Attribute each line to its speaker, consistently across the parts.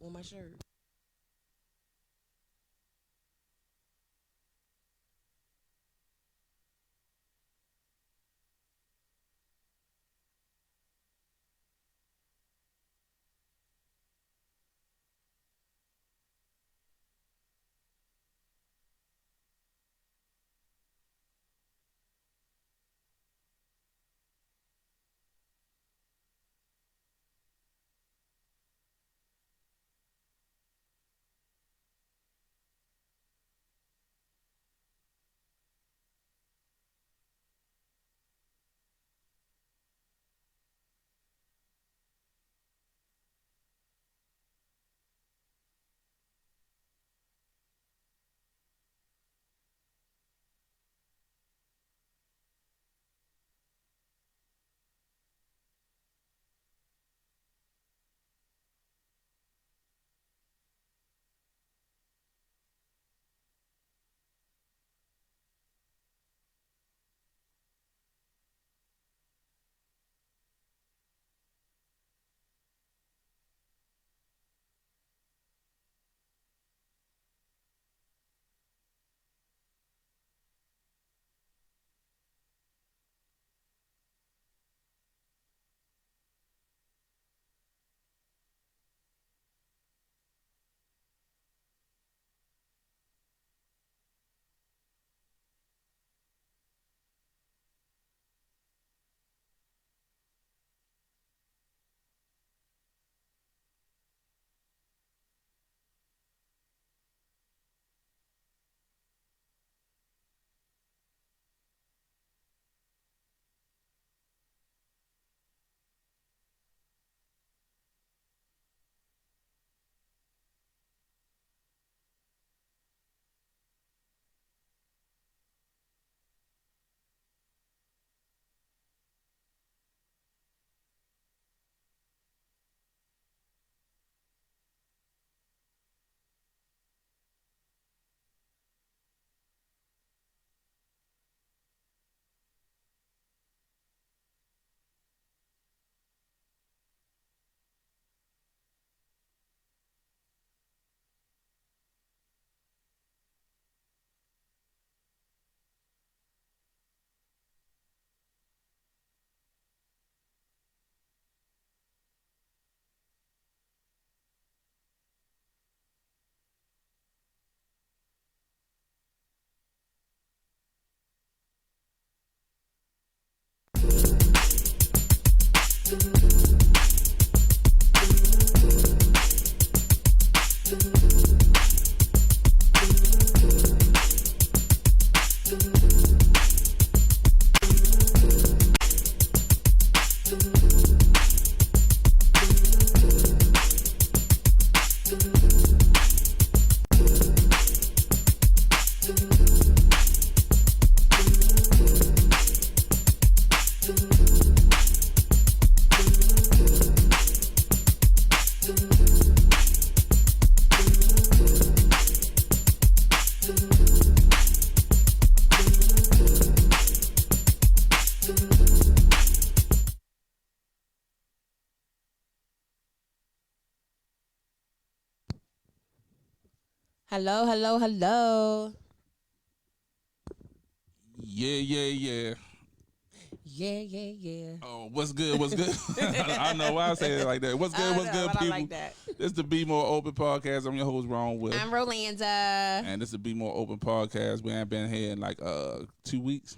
Speaker 1: On my shirt. Hello, hello, hello.
Speaker 2: Yeah, yeah, yeah.
Speaker 1: Yeah, yeah, yeah.
Speaker 2: Oh, what's good? What's good? I know why I say it like that. What's good?
Speaker 1: I
Speaker 2: What's
Speaker 1: know,
Speaker 2: good,
Speaker 1: but I
Speaker 2: people?
Speaker 1: like that.
Speaker 2: This is the Be More Open podcast. I'm your host, Ron Will,
Speaker 1: I'm Rolanda.
Speaker 2: and this is the Be More Open podcast. We ain't been here in like 2 weeks.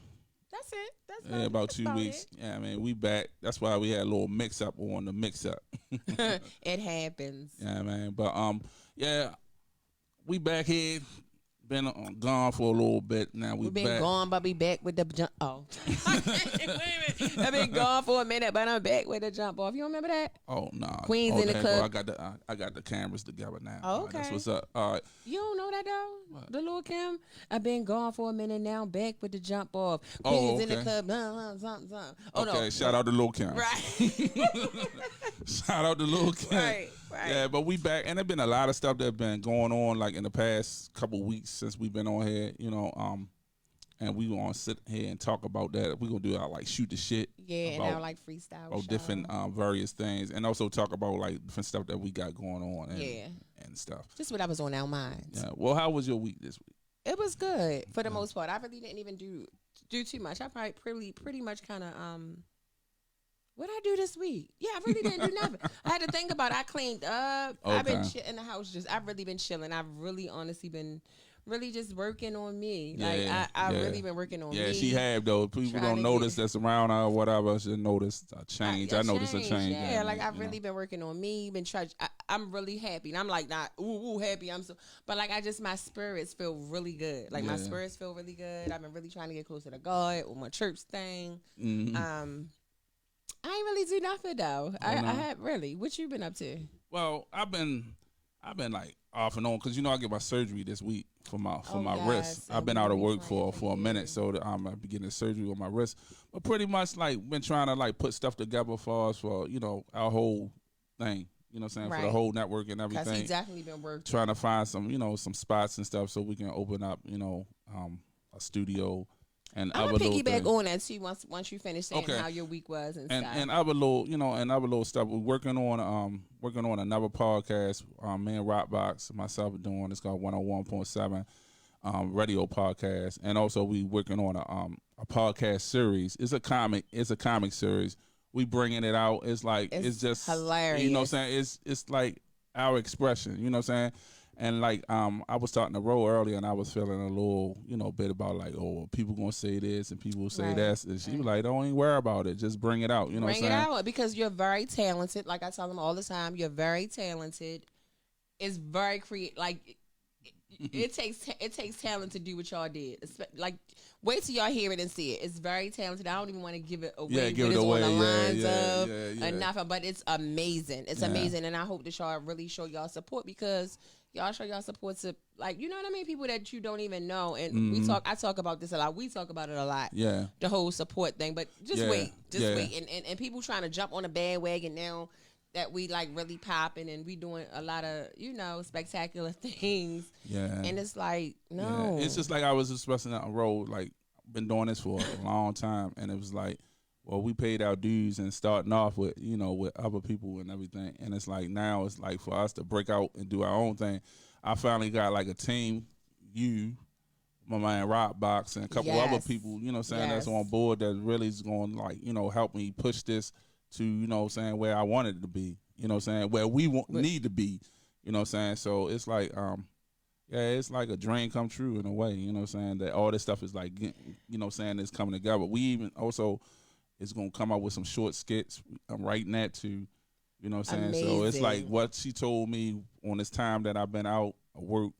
Speaker 1: That's it. That's
Speaker 2: Yeah, about
Speaker 1: that's
Speaker 2: two
Speaker 1: about
Speaker 2: weeks. Yeah, I mean, we back. That's why we had a little mix up on the mix up.
Speaker 1: it. It happens.
Speaker 2: Yeah, man. But yeah, we back here. Been gone for a little bit. Now we
Speaker 1: We've been
Speaker 2: back.
Speaker 1: gone, but be back with the jump. Oh, wait a minute. I've been gone for a minute, but I'm back with the jump off. You remember that?
Speaker 2: Oh nah.
Speaker 1: Queens
Speaker 2: Oh,
Speaker 1: in the
Speaker 2: there you go.
Speaker 1: club.
Speaker 2: I got the cameras together now.
Speaker 1: Oh,
Speaker 2: All right, that's
Speaker 1: okay.
Speaker 2: what's up. All right.
Speaker 1: You don't know that though?
Speaker 2: What?
Speaker 1: The little Kim? I've been gone for a minute now. I'm back with the jump off.
Speaker 2: Oh,
Speaker 1: Queens in the
Speaker 2: okay.
Speaker 1: club. Something, something. Oh,
Speaker 2: Okay,
Speaker 1: no.
Speaker 2: shout out to Lil Kim.
Speaker 1: Right.
Speaker 2: Shout out to Lil Kim.
Speaker 1: Right.
Speaker 2: Yeah, but we back, and there's been a lot of stuff that's been going on, like in the past couple weeks since we've been on here. and we gonna sit here and talk about that. We gonna do our like shoot the shit.
Speaker 1: Yeah, and our like freestyle
Speaker 2: about
Speaker 1: show.
Speaker 2: different various things, and also talk about like different stuff that we got going on. And stuff.
Speaker 1: Just what I was on our minds.
Speaker 2: Yeah. Well, how was your week this week?
Speaker 1: It was good for the most part. I really didn't even do too much. I probably pretty much kind of what I do this week? Yeah, I really didn't do nothing. I had to think about it. I cleaned up. Okay. I've been in the house. I've really been chilling. I've really honestly been really just working on me. Like I really been working on me.
Speaker 2: Yeah, she have though. People don't notice that's around her or whatever. She notice a change. I noticed a change.
Speaker 1: Yeah, like I've really been working on me. Been trying. I'm really happy. And I'm like not happy. But like my spirits feel really good. Like my spirits feel really good. I've been really trying to get closer to God with my church thing. Mm-hmm. I ain't really do nothing though. I had really. What you been up to?
Speaker 2: Well, I've been like off and on because I get my surgery this week for my wrist. I've been out of work for a minute, so I'm getting surgery on my wrist. But pretty much like been trying to like put stuff together for us for our whole thing. You know what I'm saying? Right. For the whole network and everything.
Speaker 1: Because he definitely been working.
Speaker 2: Trying to find some some spots and stuff so we can open up a studio. And
Speaker 1: I'm gonna piggyback on that too once you finish saying how your week was and stuff.
Speaker 2: And other little stuff. We're working on another podcast. Me and Rockbox, myself are doing. It's called 101.7 radio podcast, and also we working on a podcast series. It's a comic series. We bringing it out. It's just
Speaker 1: hilarious.
Speaker 2: You know what I'm saying? It's like our expression. You know what I'm saying? And like I was starting to roll earlier, and I was feeling a little, bit about like, oh, people gonna say this and people will say that, and she was like, don't even worry about it, just bring it out. You know what I'm saying?
Speaker 1: Bring it out because you're very talented. Like I tell them all the time, you're very talented. It's very creative. Like it takes talent to do what y'all did. Like wait till y'all hear it and see it. It's very talented. I don't even want to give it away.
Speaker 2: Yeah, give it away.
Speaker 1: On the lines of enough, but it's amazing. It's amazing, and I hope that y'all really show y'all support because. Y'all show y'all support to like you know what I mean, people that you don't even know, and I talk about this a lot. We talk about it a lot. Yeah, the whole support thing. But just wait, and people trying to jump on a bandwagon now that we like really popping and we doing a lot of spectacular things. Yeah, and it's like no,
Speaker 2: it's just like I was expressing on the road. Like been doing this for a long time, and it was like. Well, we paid our dues and starting off with, with other people and everything. And it's like now it's like for us to break out and do our own thing. I finally got like a team, my man Rockbox, and a couple other people, that's on board that really is going to like, help me push this to, where I wanted it to be, where we need to be, So it's like, it's like a dream come true in a way, that all this stuff is like, it's coming together. We even also... It's going to come out with some short skits. I'm writing that too. You know what I'm saying? Amazing. So it's like what she told me on this time that I've been out of work,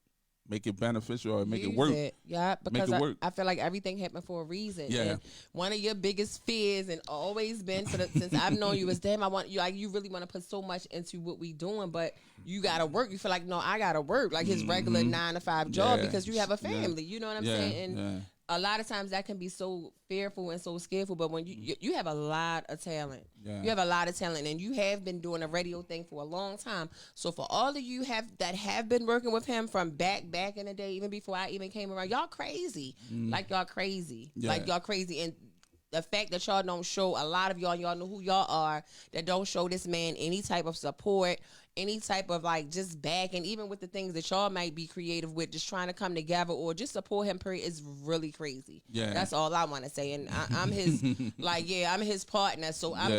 Speaker 2: make it beneficial or make it work.
Speaker 1: Yeah, because I feel like everything happened for a reason. Yeah. And one of your biggest fears and always been since I've known you is, damn, I want you, like, you really want to put so much into what we doing, but you got to work. You feel like, no, I got to work. Like his regular 9-to-5 job because you have a family. You know what I'm saying? And a lot of times that can be so fearful and so scareful, but when you have a lot of talent, you have a lot of talent, and you have been doing a radio thing for a long time. So for all of you that have been working with him from back in the day, even before I even came around, y'all crazy, like y'all crazy, and the fact that y'all don't show a lot of y'all know who y'all are, that don't show this man any type of support, any type of like just back, and even with the things that y'all might be creative with, just trying to come together or just support him, period, is really crazy. Yeah, that's all I want to say. And I'm his I'm his partner, so I'm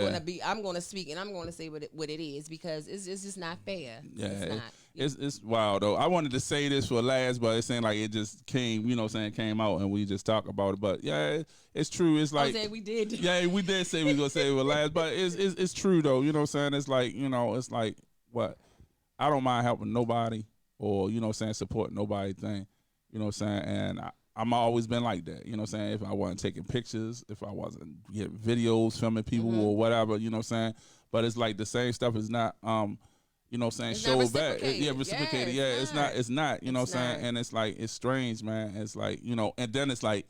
Speaker 1: gonna speak and I'm gonna say what it is, because it's just not fair. Yeah, it's not.
Speaker 2: It's wild though. I wanted to say this for last, but it's saying like it just came, came out and we just talk about it. But yeah, it's true. It's like
Speaker 1: we did.
Speaker 2: Yeah, we did say we gonna say it for last, but it's true though. You know what I'm saying? It's like it's like what I don't mind helping nobody or support nobody thing. You know what I'm saying? And I'm always been like that. You know what I'm saying? If I wasn't taking pictures, if I wasn't getting videos, filming people or whatever. You know what I'm saying? But it's like the same stuff is not. You know what I'm saying? Show back. Reciprocated. Yeah, it's not. You know what I'm saying? And it's like, it's strange, man. It's like, and then it's like,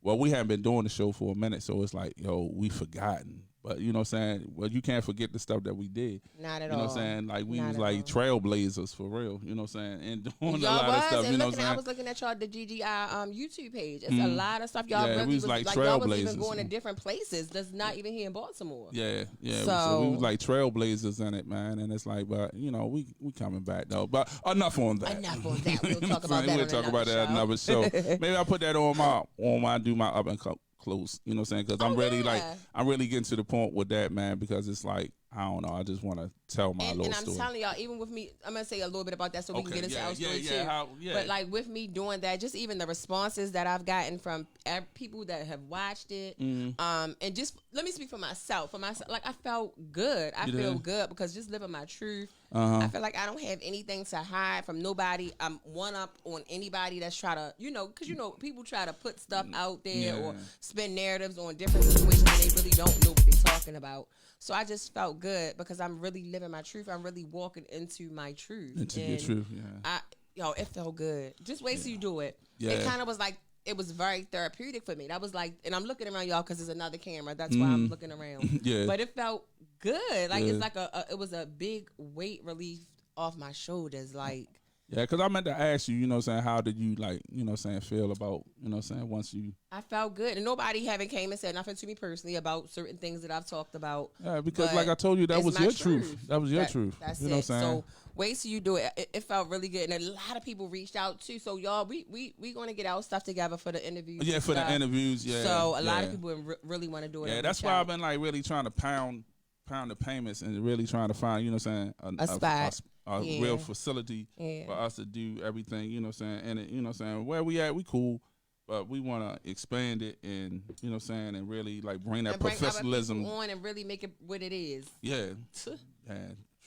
Speaker 2: well, we haven't been doing the show for a minute, so it's like, we forgotten. But you know what I'm saying? Well, you can't forget the stuff that we did.
Speaker 1: Not at
Speaker 2: all. You know
Speaker 1: all.
Speaker 2: what I'm saying? Like we
Speaker 1: Not
Speaker 2: was like trailblazers for real. You know what I'm saying? And doing a lot of stuff.
Speaker 1: And
Speaker 2: you know what I'm saying?
Speaker 1: I was looking at y'all the GGI YouTube page. It's a lot of stuff y'all
Speaker 2: really
Speaker 1: we was
Speaker 2: like
Speaker 1: y'all was even going to different places that's not even here in Baltimore.
Speaker 2: Yeah. So we was like trailblazers in it, man. And it's like, but you know, we coming back though. But enough on that.
Speaker 1: We'll talk about that.
Speaker 2: We'll talk about that another show. Maybe I'll put that on my do my up and close. You know what I'm saying? Because I'm really getting to the point with that, man. Because it's like, I don't know. I just want to tell my little story.
Speaker 1: And I'm telling y'all, even with me, I'm gonna say a little bit about that so we can get into our story too. But like with me doing that, just even the responses that I've gotten from people that have watched it, and just let me speak for myself. Like I felt good. I feel good because just living my truth. I feel like I don't have anything to hide from nobody. I'm one up on anybody that's try to, because people try to put stuff out there or spin narratives on different situations and they really don't know what they're talking about. So I just felt good because I'm really living my truth. I'm really walking into my truth.
Speaker 2: Into your truth,
Speaker 1: it felt good. Just wait till you do it.
Speaker 2: Yeah.
Speaker 1: It kind of was like, it was very therapeutic for me. That was like, and I'm looking around y'all because there's another camera. That's why I'm looking around. But it felt good. Like it's like it was a big weight relief off my shoulders. Like.
Speaker 2: Yeah, because I meant to ask you, how did you, feel about, once you...
Speaker 1: I felt good. And nobody haven't came and said nothing to me personally about certain things that I've talked about.
Speaker 2: Yeah, because like I told you, that was your truth. That was your truth.
Speaker 1: That's
Speaker 2: you know
Speaker 1: it. What I'm saying? So wait till you do it. It felt really good. And a lot of people reached out too. So y'all, we going to get our stuff together for the interviews.
Speaker 2: Yeah, for the interviews, yeah.
Speaker 1: So a lot of people really want to do it.
Speaker 2: Yeah, that's why I've been like really trying to pound the payments and really trying to find, a spot. A real facility for us to do everything, and it, where we at, we cool, but we want to expand it and, and really like bring that professionalism
Speaker 1: on and really make it what it is.
Speaker 2: Yeah. Yeah,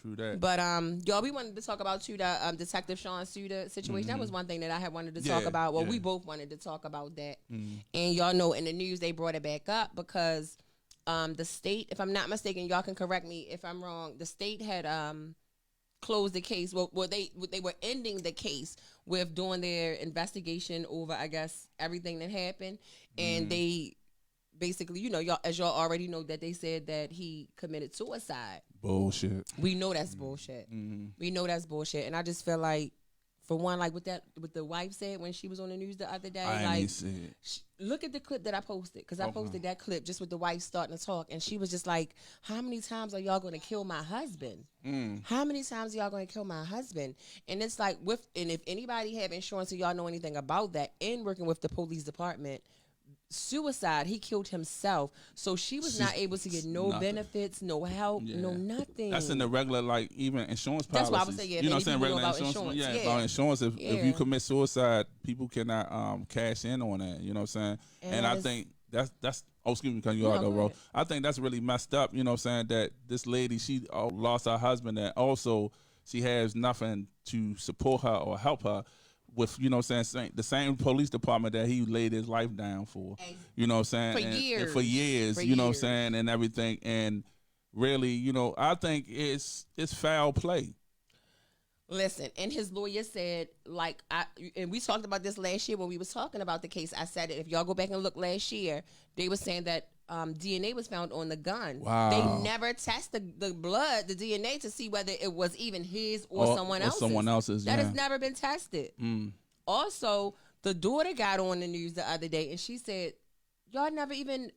Speaker 2: true that.
Speaker 1: But y'all, we wanted to talk about too the Detective Sean Suitors situation. That was one thing that I had wanted to talk about. Well, we both wanted to talk about that. And y'all know in the news they brought it back up because the state, if I'm not mistaken, y'all can correct me if I'm wrong, the state had closed the case. Well, they were ending the case with doing their investigation over, I guess, everything that happened, and they basically, y'all, as y'all already know, that they said that he committed suicide.
Speaker 2: Bullshit.
Speaker 1: We know that's bullshit. We know that's bullshit, and I just feel like, for one, like what the wife said when she was on the news the other day, look at the clip that I posted, because I posted that clip just with the wife starting to talk, and she was just like, how many times are y'all going to kill my husband? How many times are y'all going to kill my husband? And it's like, and if anybody have insurance or y'all know anything about that, and working with the police department, suicide, he killed himself, so she was not able to get no benefits, no help, no nothing.
Speaker 2: That's in the regular, like, even insurance policies.
Speaker 1: That's why I was saying,
Speaker 2: you know what I'm saying, regular insurance. About insurance, if you commit suicide, people cannot cash in on that. You know what I'm saying? And I think that's oh, excuse me, you out though, bro. I think that's really messed up. You know what I'm saying? That this lady, she lost her husband, and also she has nothing to support her or help her with, you know what I'm saying, the same police department that he laid his life down for, you know what I'm saying? For years, you know what I'm saying, and everything. And really, I think it's foul play.
Speaker 1: Listen, and his lawyer said, and we talked about this last year when we was talking about the case. I said it, if y'all go back and look last year, they were saying that DNA was found on the gun.
Speaker 2: Wow.
Speaker 1: They never tested the blood, the DNA, to see whether it was even his or someone else's.
Speaker 2: Someone else's.
Speaker 1: That has never been tested. Also, the daughter got on the news the other day, and she said, y'all never even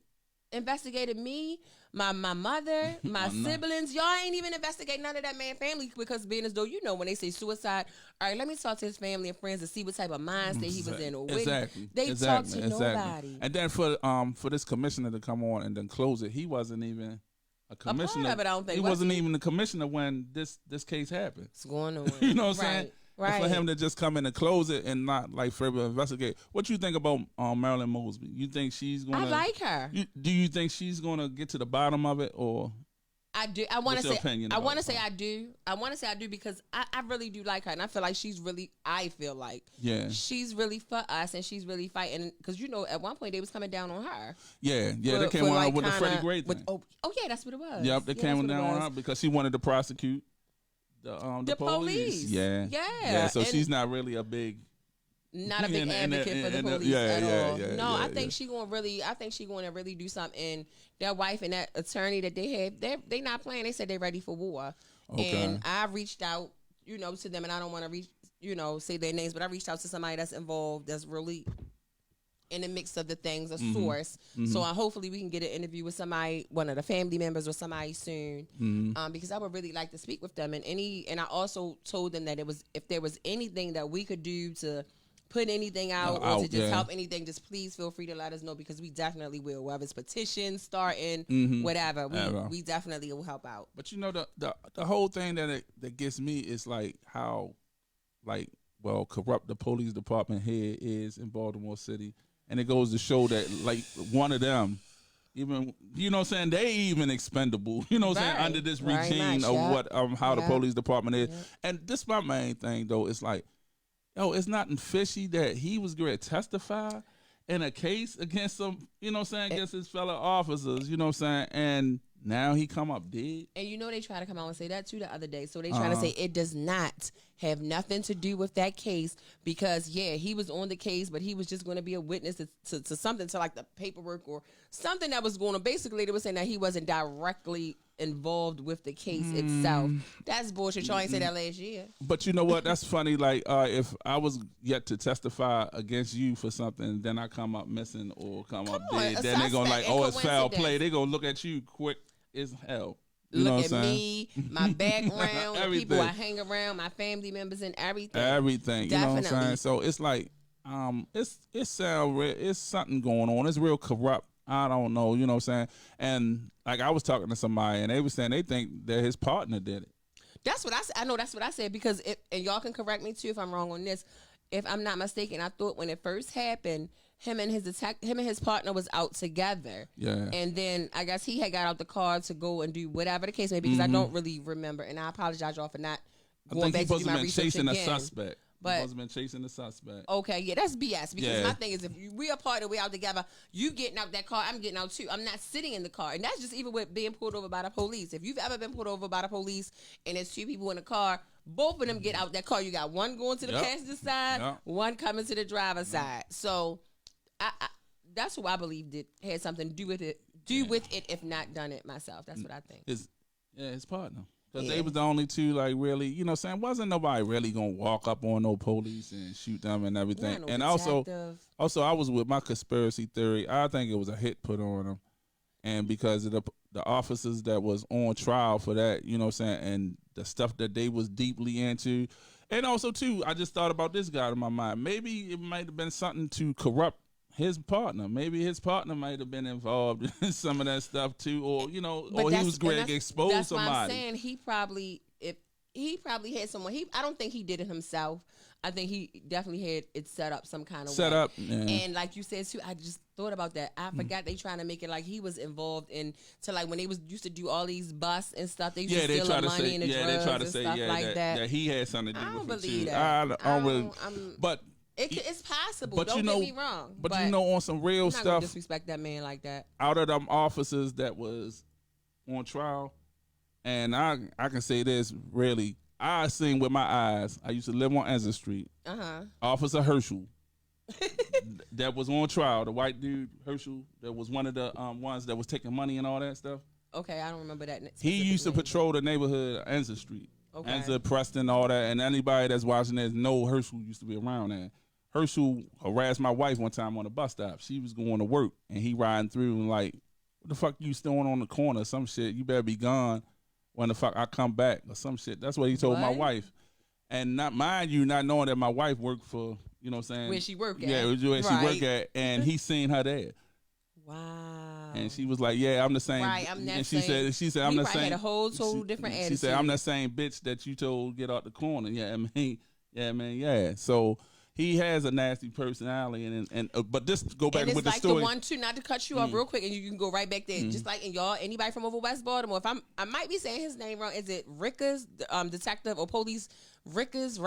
Speaker 1: investigated me, my mother, my siblings. Y'all ain't even investigate none of that man's family, because being as though, when they say suicide, all right, let me talk to his family and friends to see what type of mindset he was in. Or they talk to nobody.
Speaker 2: And then for this commissioner to come on and then close it, he wasn't even a commissioner.
Speaker 1: I don't think
Speaker 2: he wasn't even the commissioner when this case happened.
Speaker 1: What's going on?
Speaker 2: You know what I'm saying?
Speaker 1: Right.
Speaker 2: And for him to just come in and close it and not like further investigate. What you think about Marilyn Mosby? You think she's gonna?
Speaker 1: I like her.
Speaker 2: Do you think she's gonna get to the bottom of it, or?
Speaker 1: I do. I want to say. I want to say I do. I want to say I do because I really do like her, and I feel like she's really. I feel like she's really for us, and she's really fighting. Because at one point they was coming down on her.
Speaker 2: Yeah. They came on her with the Freddie Gray thing.
Speaker 1: Oh yeah, that's what it was.
Speaker 2: Yep, they came down on her because she wanted to prosecute the police.
Speaker 1: Yeah.
Speaker 2: So she's not really a big.
Speaker 1: not a big advocate for the police at all. No, I think she going to really do something. And their wife and that attorney that they have, they not playing. They said they're ready for war. Okay. And I reached out, to them, and I don't want to say their names, but I reached out to somebody that's involved, that's really in the mix of the things, a source. So hopefully we can get an interview with somebody, one of the family members or somebody soon, because I would really like to speak with them. And I also told them that if there was anything that we could do to put anything out or to just help anything, just please feel free to let us know, because we definitely will. Whether it's petitions, starting, whatever, we definitely will help out.
Speaker 2: But the whole thing that gets me is like how corrupt the police department here is in Baltimore City. And it goes to show that, like, one of them, even, they even expendable, under this regime of how the police department is. And this is my main thing, though. It's like, it's nothing fishy that he was going to testify in a case against some, against his fellow officers, and now he come up dead.
Speaker 1: And they try to come out and say that too the other day. So they try to say it does not have nothing to do with that case, because he was on the case, but he was just going to be a witness to something, to like the paperwork or something that was going on. Basically, they were saying that he wasn't directly involved with the case itself. That's bullshit. Y'all ain't say that last year.
Speaker 2: But you know what? That's funny. Like, if I was yet to testify against you for something, then I come up missing or come up dead, then they're going to like, it's foul play. They're going to look at you quick as hell.
Speaker 1: Look at me, my background, the people I hang around, my family members, and everything.
Speaker 2: Everything. You know what I'm saying? So it's like, it's something going on. It's real corrupt. I don't know, you know what I'm saying? And like, I was talking to somebody, and they were saying they think that his partner did it.
Speaker 1: That's what I said. I know that's what I said, because and y'all can correct me too if I'm wrong on this. If I'm not mistaken, I thought when it first happened, him and his partner was out together. Yeah. And then I guess he had got out the car to go and do whatever the case may be, because I don't really remember, and I apologize y'all for not going back to do my research again.
Speaker 2: Chasing a suspect. But supposed to been chasing the suspect.
Speaker 1: Okay, yeah, that's BS. Because my thing is, if we are partnered, we out together, you getting out that car, I'm getting out too. I'm not sitting in the car. And that's just even with being pulled over by the police. If you've ever been pulled over by the police and there's two people in the car, both of them get out that car. You got one going to the passenger side, one coming to the driver's side. So I that's who I believe had something to do with it. If not done it myself. That's what I think.
Speaker 2: His partner. Because they was the only two, like, really, wasn't nobody really going to walk up on no police and shoot them and everything. No and detective. also, I was with my conspiracy theory. I think it was a hit put on them. And because of the officers that was on trial for that, and the stuff that they was deeply into. And also, too, I just thought about this guy in my mind. Maybe it might have been something to corrupt his partner. Maybe his partner might have been involved in some of that stuff too, or or he was going to expose
Speaker 1: that's
Speaker 2: somebody.
Speaker 1: That's why I'm saying he probably had someone. I don't think he did it himself. I think he definitely had it set up some kind of way. And like you said too, I just thought about that. I forgot they trying to make it like he was involved in like when they used to do all these busts and stuff. They used to steal the money and the drugs they try to say stuff like that.
Speaker 2: That he had something to do with it. I don't
Speaker 1: believe that.
Speaker 2: I don't really. But
Speaker 1: it's possible. But don't get me wrong.
Speaker 2: But on some real stuff,
Speaker 1: not disrespect that man like that.
Speaker 2: Out of them officers that was on trial, and I can say this really, I seen with my eyes. I used to live on Enza Street. Officer Herschel, that was on trial. The white dude Herschel, that was one of the ones that was taking money and all that stuff.
Speaker 1: Okay, I don't remember that.
Speaker 2: He used to patrol the neighborhood of Enza Street. Okay. Enza, Preston, all that, and anybody that's watching this know Herschel used to be around there. Herschel harassed my wife one time on a bus stop. She was going to work, and he riding through and like, what the fuck you still on the corner? Some shit. You better be gone when the fuck I come back or some shit. That's what he told my wife. And not knowing that my wife worked for,
Speaker 1: where she work at.
Speaker 2: Yeah, where she work at, and he seen her there.
Speaker 1: Wow.
Speaker 2: And she was like, "Yeah, I'm the same."
Speaker 1: Right, I'm that
Speaker 2: and
Speaker 1: she
Speaker 2: same. She said, "I'm the same."
Speaker 1: Had a whole total different attitude.
Speaker 2: She said, "I'm that same bitch that you told get out the corner." Yeah, yeah. So he has a nasty personality, and but this go back with the story.
Speaker 1: And it's like the one too. Not to cut you off real quick, and you can go right back there. Just like anybody from over West Baltimore. If I might be saying his name wrong. Is it Rickers, detective or police? Rickers,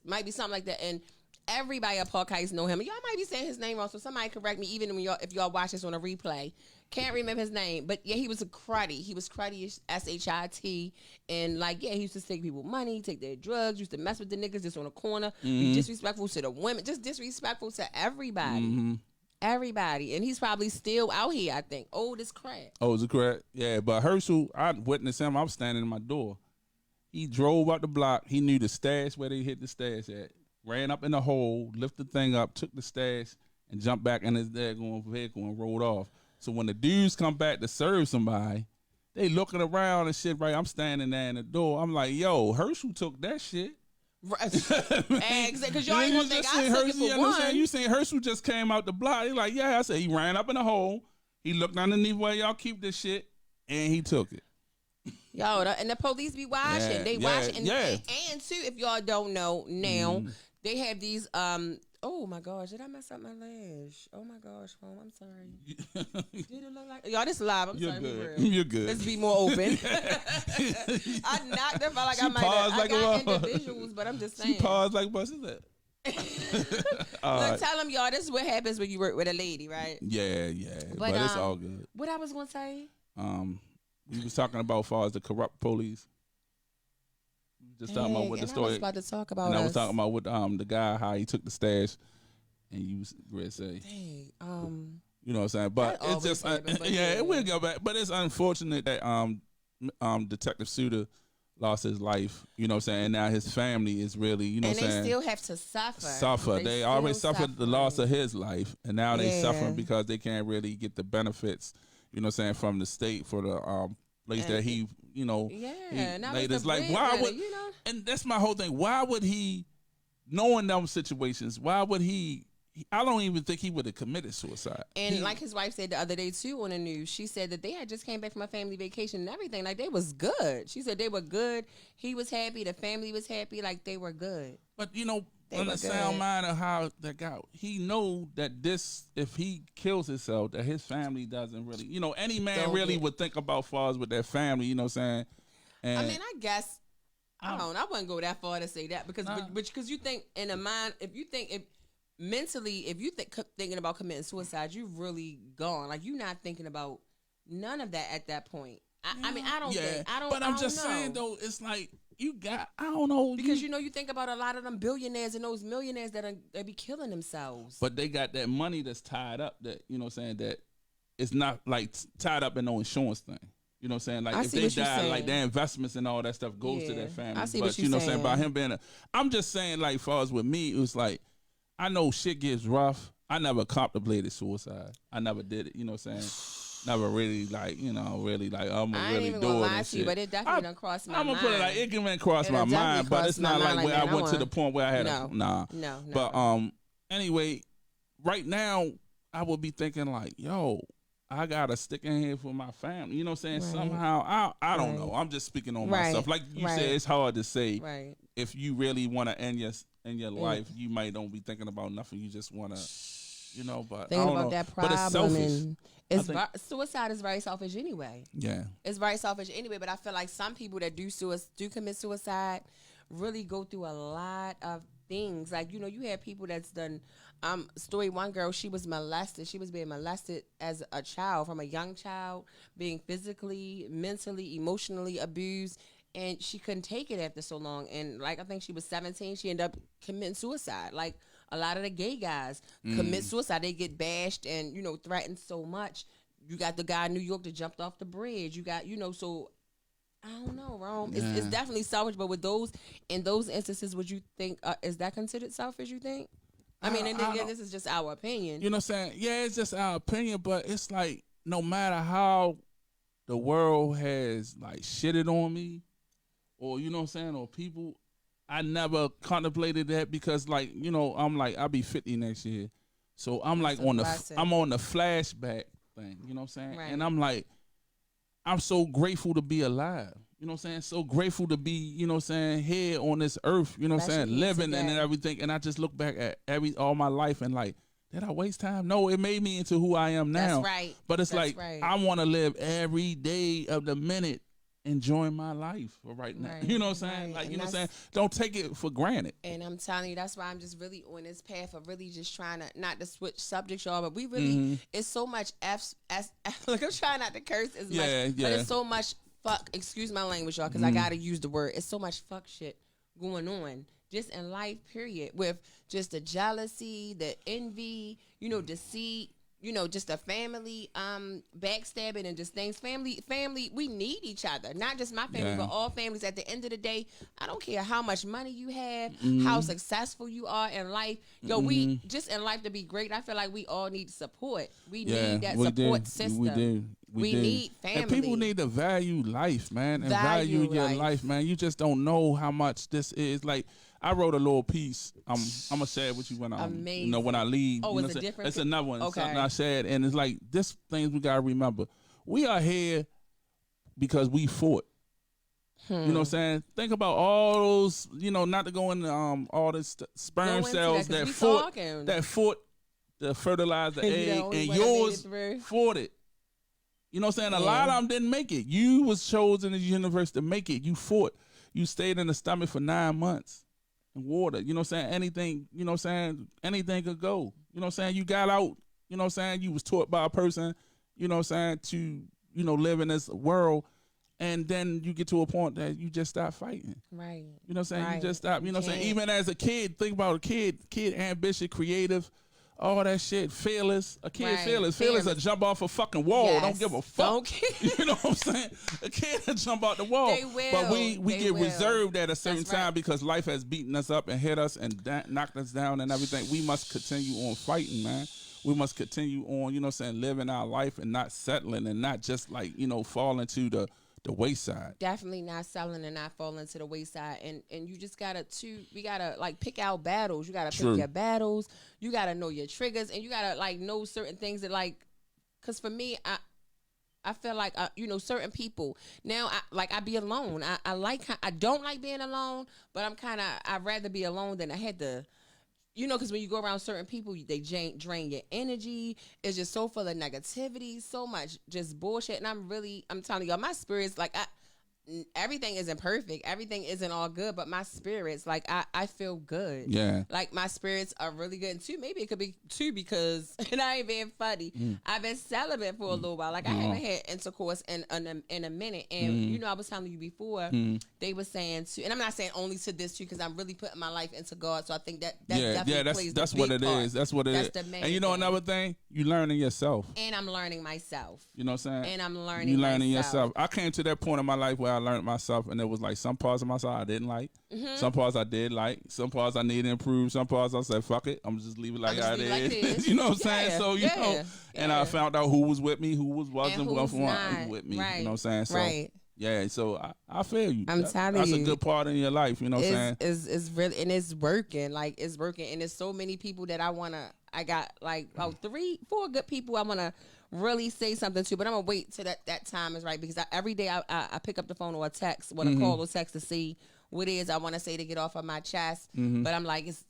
Speaker 1: might be something like that. And Everybody at Park Heights know him. Y'all might be saying his name wrong, so somebody correct me. Even when if y'all watch this on a replay, can't remember his name, but yeah, he was a cruddy. He was cruddy, SHIT, and like he used to take people money, take their drugs, used to mess with the niggas just on the corner, be disrespectful to the women, just disrespectful to everybody. Everybody, and he's probably still out here. I think old as crap.
Speaker 2: Old as crap, yeah. But Herschel, I witnessed him. I was standing in my door. He drove up the block. He knew the stash where they hit the stash at. Ran up in the hole, lifted the thing up, took the stash, and jumped back in his daggone vehicle and rolled off. So when the dudes come back to serve somebody, they looking around and shit. Right, I'm standing there in the door. I'm like, yo, Herschel took that shit.
Speaker 1: Because y'all ain't gonna think I took it for one.
Speaker 2: You saying Herschel just came out the block? He like, yeah. I said he ran up in the hole. He looked underneath where y'all keep this shit, and he took it.
Speaker 1: Yo, and the police be watching. They watching, and too, if y'all don't know now, they have these. Oh my gosh, did I mess up my lash? Oh my gosh, Mom, I'm sorry. Did it look like y'all? This live. I'm sorry.
Speaker 2: Good. You're good.
Speaker 1: Let's be more open. I knocked her. Felt like I might have. I got individuals, but I'm just saying.
Speaker 2: She paused like, what's that?
Speaker 1: Look, tell them, y'all, this is what happens when you work with a lady, right?
Speaker 2: Yeah. But it's all good.
Speaker 1: What I was gonna say?
Speaker 2: We was talking about as far as the corrupt police. Just talking about what the story.
Speaker 1: I was about to talk about.
Speaker 2: And I was talking about what the guy, how he took the stash, and you was ready to say.
Speaker 1: Dang.
Speaker 2: You know what I'm saying? But it's just it will go back. But it's unfortunate that Detective Suitor lost his life. You know what I'm saying? And now his family is really, you know what I'm saying?
Speaker 1: And they still have to suffer.
Speaker 2: They already suffered the loss of his life, and now they suffering because they can't really get the benefits. You know what I'm saying, from the state for the place that he, you know, laid his life. Why would, and that's my whole thing. Why would he, knowing those situations, why would he, I don't even think he would have committed suicide.
Speaker 1: And like his wife said the other day too on the news, she said that they had just came back from a family vacation and everything. Like they was good. She said they were good. He was happy. The family was happy. Like they were good.
Speaker 2: But you know, on the sound mind of how that guy, he know that this, if he kills himself, that his family doesn't really, you know, any man would think about far with their family, you know what I'm saying? And
Speaker 1: I mean, I guess, I wouldn't go that far to say that because you think in a mind, if you think, mentally, if you thinking about committing suicide, you've really gone. Like you're not thinking about none of that at that point. I mean, I don't think.
Speaker 2: But I'm just saying though, it's like you got. I don't know
Speaker 1: because you think about a lot of them billionaires and those millionaires that they be killing themselves.
Speaker 2: But they got that money that's tied up. That you know what I'm saying, that it's not like tied up in no insurance thing. You know what I'm saying? Like if they die, like their investments and all that stuff goes to their family.
Speaker 1: I see
Speaker 2: but
Speaker 1: what you're
Speaker 2: you know
Speaker 1: saying.
Speaker 2: About him being I'm just saying, like, far as with me, it was like, I know shit gets rough. I never contemplated suicide. I never did it. You know what I'm saying? Never really, like, you know, really, like, I'm going to really do it. I ain't even going to lie to you,
Speaker 1: but it definitely done crossed my mind.
Speaker 2: I'm going to put it like, it can cross my mind, but it's not like where I went to the point where I had
Speaker 1: No.
Speaker 2: But anyway, right now, I would be thinking like, yo, I got to stick in here for my family. You know what I'm saying? Right. Somehow, I don't know. I'm just speaking on myself. Like you said, it's hard to say.
Speaker 1: Right.
Speaker 2: If you really want to end your life, you might don't be thinking about nothing. You just want to, you know, but
Speaker 1: thinking
Speaker 2: I don't
Speaker 1: about
Speaker 2: know.
Speaker 1: that problem.
Speaker 2: But it's selfish.
Speaker 1: Suicide is very selfish anyway.
Speaker 2: Yeah.
Speaker 1: It's very selfish anyway, but I feel like some people that do commit suicide really go through a lot of things. Like, you know, you have people that's done story one girl, she was molested. She was being molested as a child, from a young child, being physically, mentally, emotionally abused, and she couldn't take it after so long. And like, I think she was 17, she ended up committing suicide. Like a lot of the gay guys commit suicide. They get bashed and, you know, threatened so much. You got the guy in New York that jumped off the bridge. You got, you know, so I don't know, Rome. Yeah. It's definitely selfish, but with in those instances, would you think, is that considered selfish, you think? I mean, and again, this is just our opinion.
Speaker 2: You know what I'm saying? Yeah, it's just our opinion, but it's like, no matter how the world has, like, shitted on me, or, you know what I'm saying, or people, I never contemplated that because, like, you know, I'm like, I'll be 50 next year. So I'm like I'm on the flashback thing, you know what I'm saying? Right. And I'm like, I'm so grateful to be alive. You know what I'm saying? So grateful to be, you know what I'm saying, here on this earth, you know what I'm saying, living and everything. And I just look back at all my life and like, did I waste time? No, it made me into who I am now.
Speaker 1: That's right.
Speaker 2: But it's I want to live every day of the minute enjoying my life right now. You know what I'm saying? Like, you know what I'm saying? Don't take it for granted.
Speaker 1: And I'm telling you, that's why I'm just really on this path of really just trying to, not to switch subjects, y'all, but we really, it's so much like, I'm trying not to curse as much, but it's so much fuck, excuse my language, y'all, because I got to use the word. It's so much fuck shit going on just in life, period, with just the jealousy, the envy, you know, deceit, you know, just a family backstabbing and just things. Family, we need each other. Not just my family, but all families. At the end of the day, I don't care how much money you have, how successful you are in life. Yo, we just in life to be great, I feel like we all need support. We need that support system.
Speaker 2: We do. We
Speaker 1: need family.
Speaker 2: And people need to value life, man, and value your life, man. You just don't know how much this is. Like, I wrote a little piece. I'm gonna share it with you when I, you know, when I leave.
Speaker 1: Oh,
Speaker 2: you know,
Speaker 1: it's a different.
Speaker 2: It's another one.
Speaker 1: Okay.
Speaker 2: Something I shared, and it's like this things we gotta remember. We are here because we fought. You know what I'm saying? Think about all those. You know, not to go into all this sperm cells that fought to fertilize the egg, and yours fought it. You know what I'm saying? A lot of them didn't make it. You was chosen in the universe to make it. You fought. You stayed in the stomach for 9 months. Water, you know what I'm saying? Anything, you know what I'm saying? Anything could go. You know what I'm saying? You got out, you know what I'm saying? You was taught by a person, you know what I'm saying, to, you know, live in this world. And then you get to a point that you just stop fighting.
Speaker 1: Right.
Speaker 2: You know what I'm saying? You just stop, you know what I'm saying? Even as a kid, think about a kid ambitious, creative, all that shit, fearless. A kid fearless will jump off a fucking wall. Yes. Don't give a fuck. You know what I'm saying? A kid will jump out the wall.
Speaker 1: They will.
Speaker 2: But we get reserved at a certain time because life has beaten us up and hit us and knocked us down and everything. We must continue on fighting, man. We must continue on, you know what I'm saying, living our life and not settling and not just like, you know, falling to the wayside.
Speaker 1: Definitely not selling and not falling to the wayside. And you just gotta we gotta like pick out battles. You gotta pick your battles. You gotta know your triggers, and you gotta like know certain things that like, cause for me, I feel like you know, certain people now I be alone. I don't like being alone, but I'd rather be alone than I had to. You know, because when you go around certain people, they drain your energy. It's just so full of negativity, so much just bullshit. And I'm telling y'all, my spirit's like, everything isn't perfect. Everything isn't all good, but my spirits, like, I feel good.
Speaker 2: Yeah.
Speaker 1: Like, my spirits are really good. And two, maybe it could be two because, and I ain't being funny, I've been celibate for a little while. Like, I haven't had intercourse in a minute. And, you know, I was telling you before, they were saying, and I'm not saying only to this too, because I'm really putting my life into God. So I think that definitely plays
Speaker 2: that's
Speaker 1: the
Speaker 2: what
Speaker 1: big
Speaker 2: it
Speaker 1: part.
Speaker 2: is. That's what it is.
Speaker 1: The main
Speaker 2: and you know
Speaker 1: thing.
Speaker 2: Another thing, you learning yourself.
Speaker 1: And I'm learning myself.
Speaker 2: You know what I'm saying?
Speaker 1: And I'm learning
Speaker 2: You learning
Speaker 1: myself.
Speaker 2: yourself. I came to that point in my life where I learned myself, and it was like some parts of myself I didn't like. Some parts I did like. Some parts I need to improve. Some parts I said, fuck it. I'm just leave it like how it is. You know what I'm saying? So, you know, and I found out who was with me, who wasn't with me.
Speaker 1: Right.
Speaker 2: You know what I'm saying? So, yeah, so I feel you.
Speaker 1: I'm telling you.
Speaker 2: That's a good part in your life, you know what I'm saying?
Speaker 1: It's really, and it's working. Like, it's working. And there's so many people that I got like about 3-4 good people I want to really say something to, but I'm going to wait till that time is right, because every day I pick up the phone or a text, want to call or text to see what it is I want to say to get off of my chest. But I'm like, it's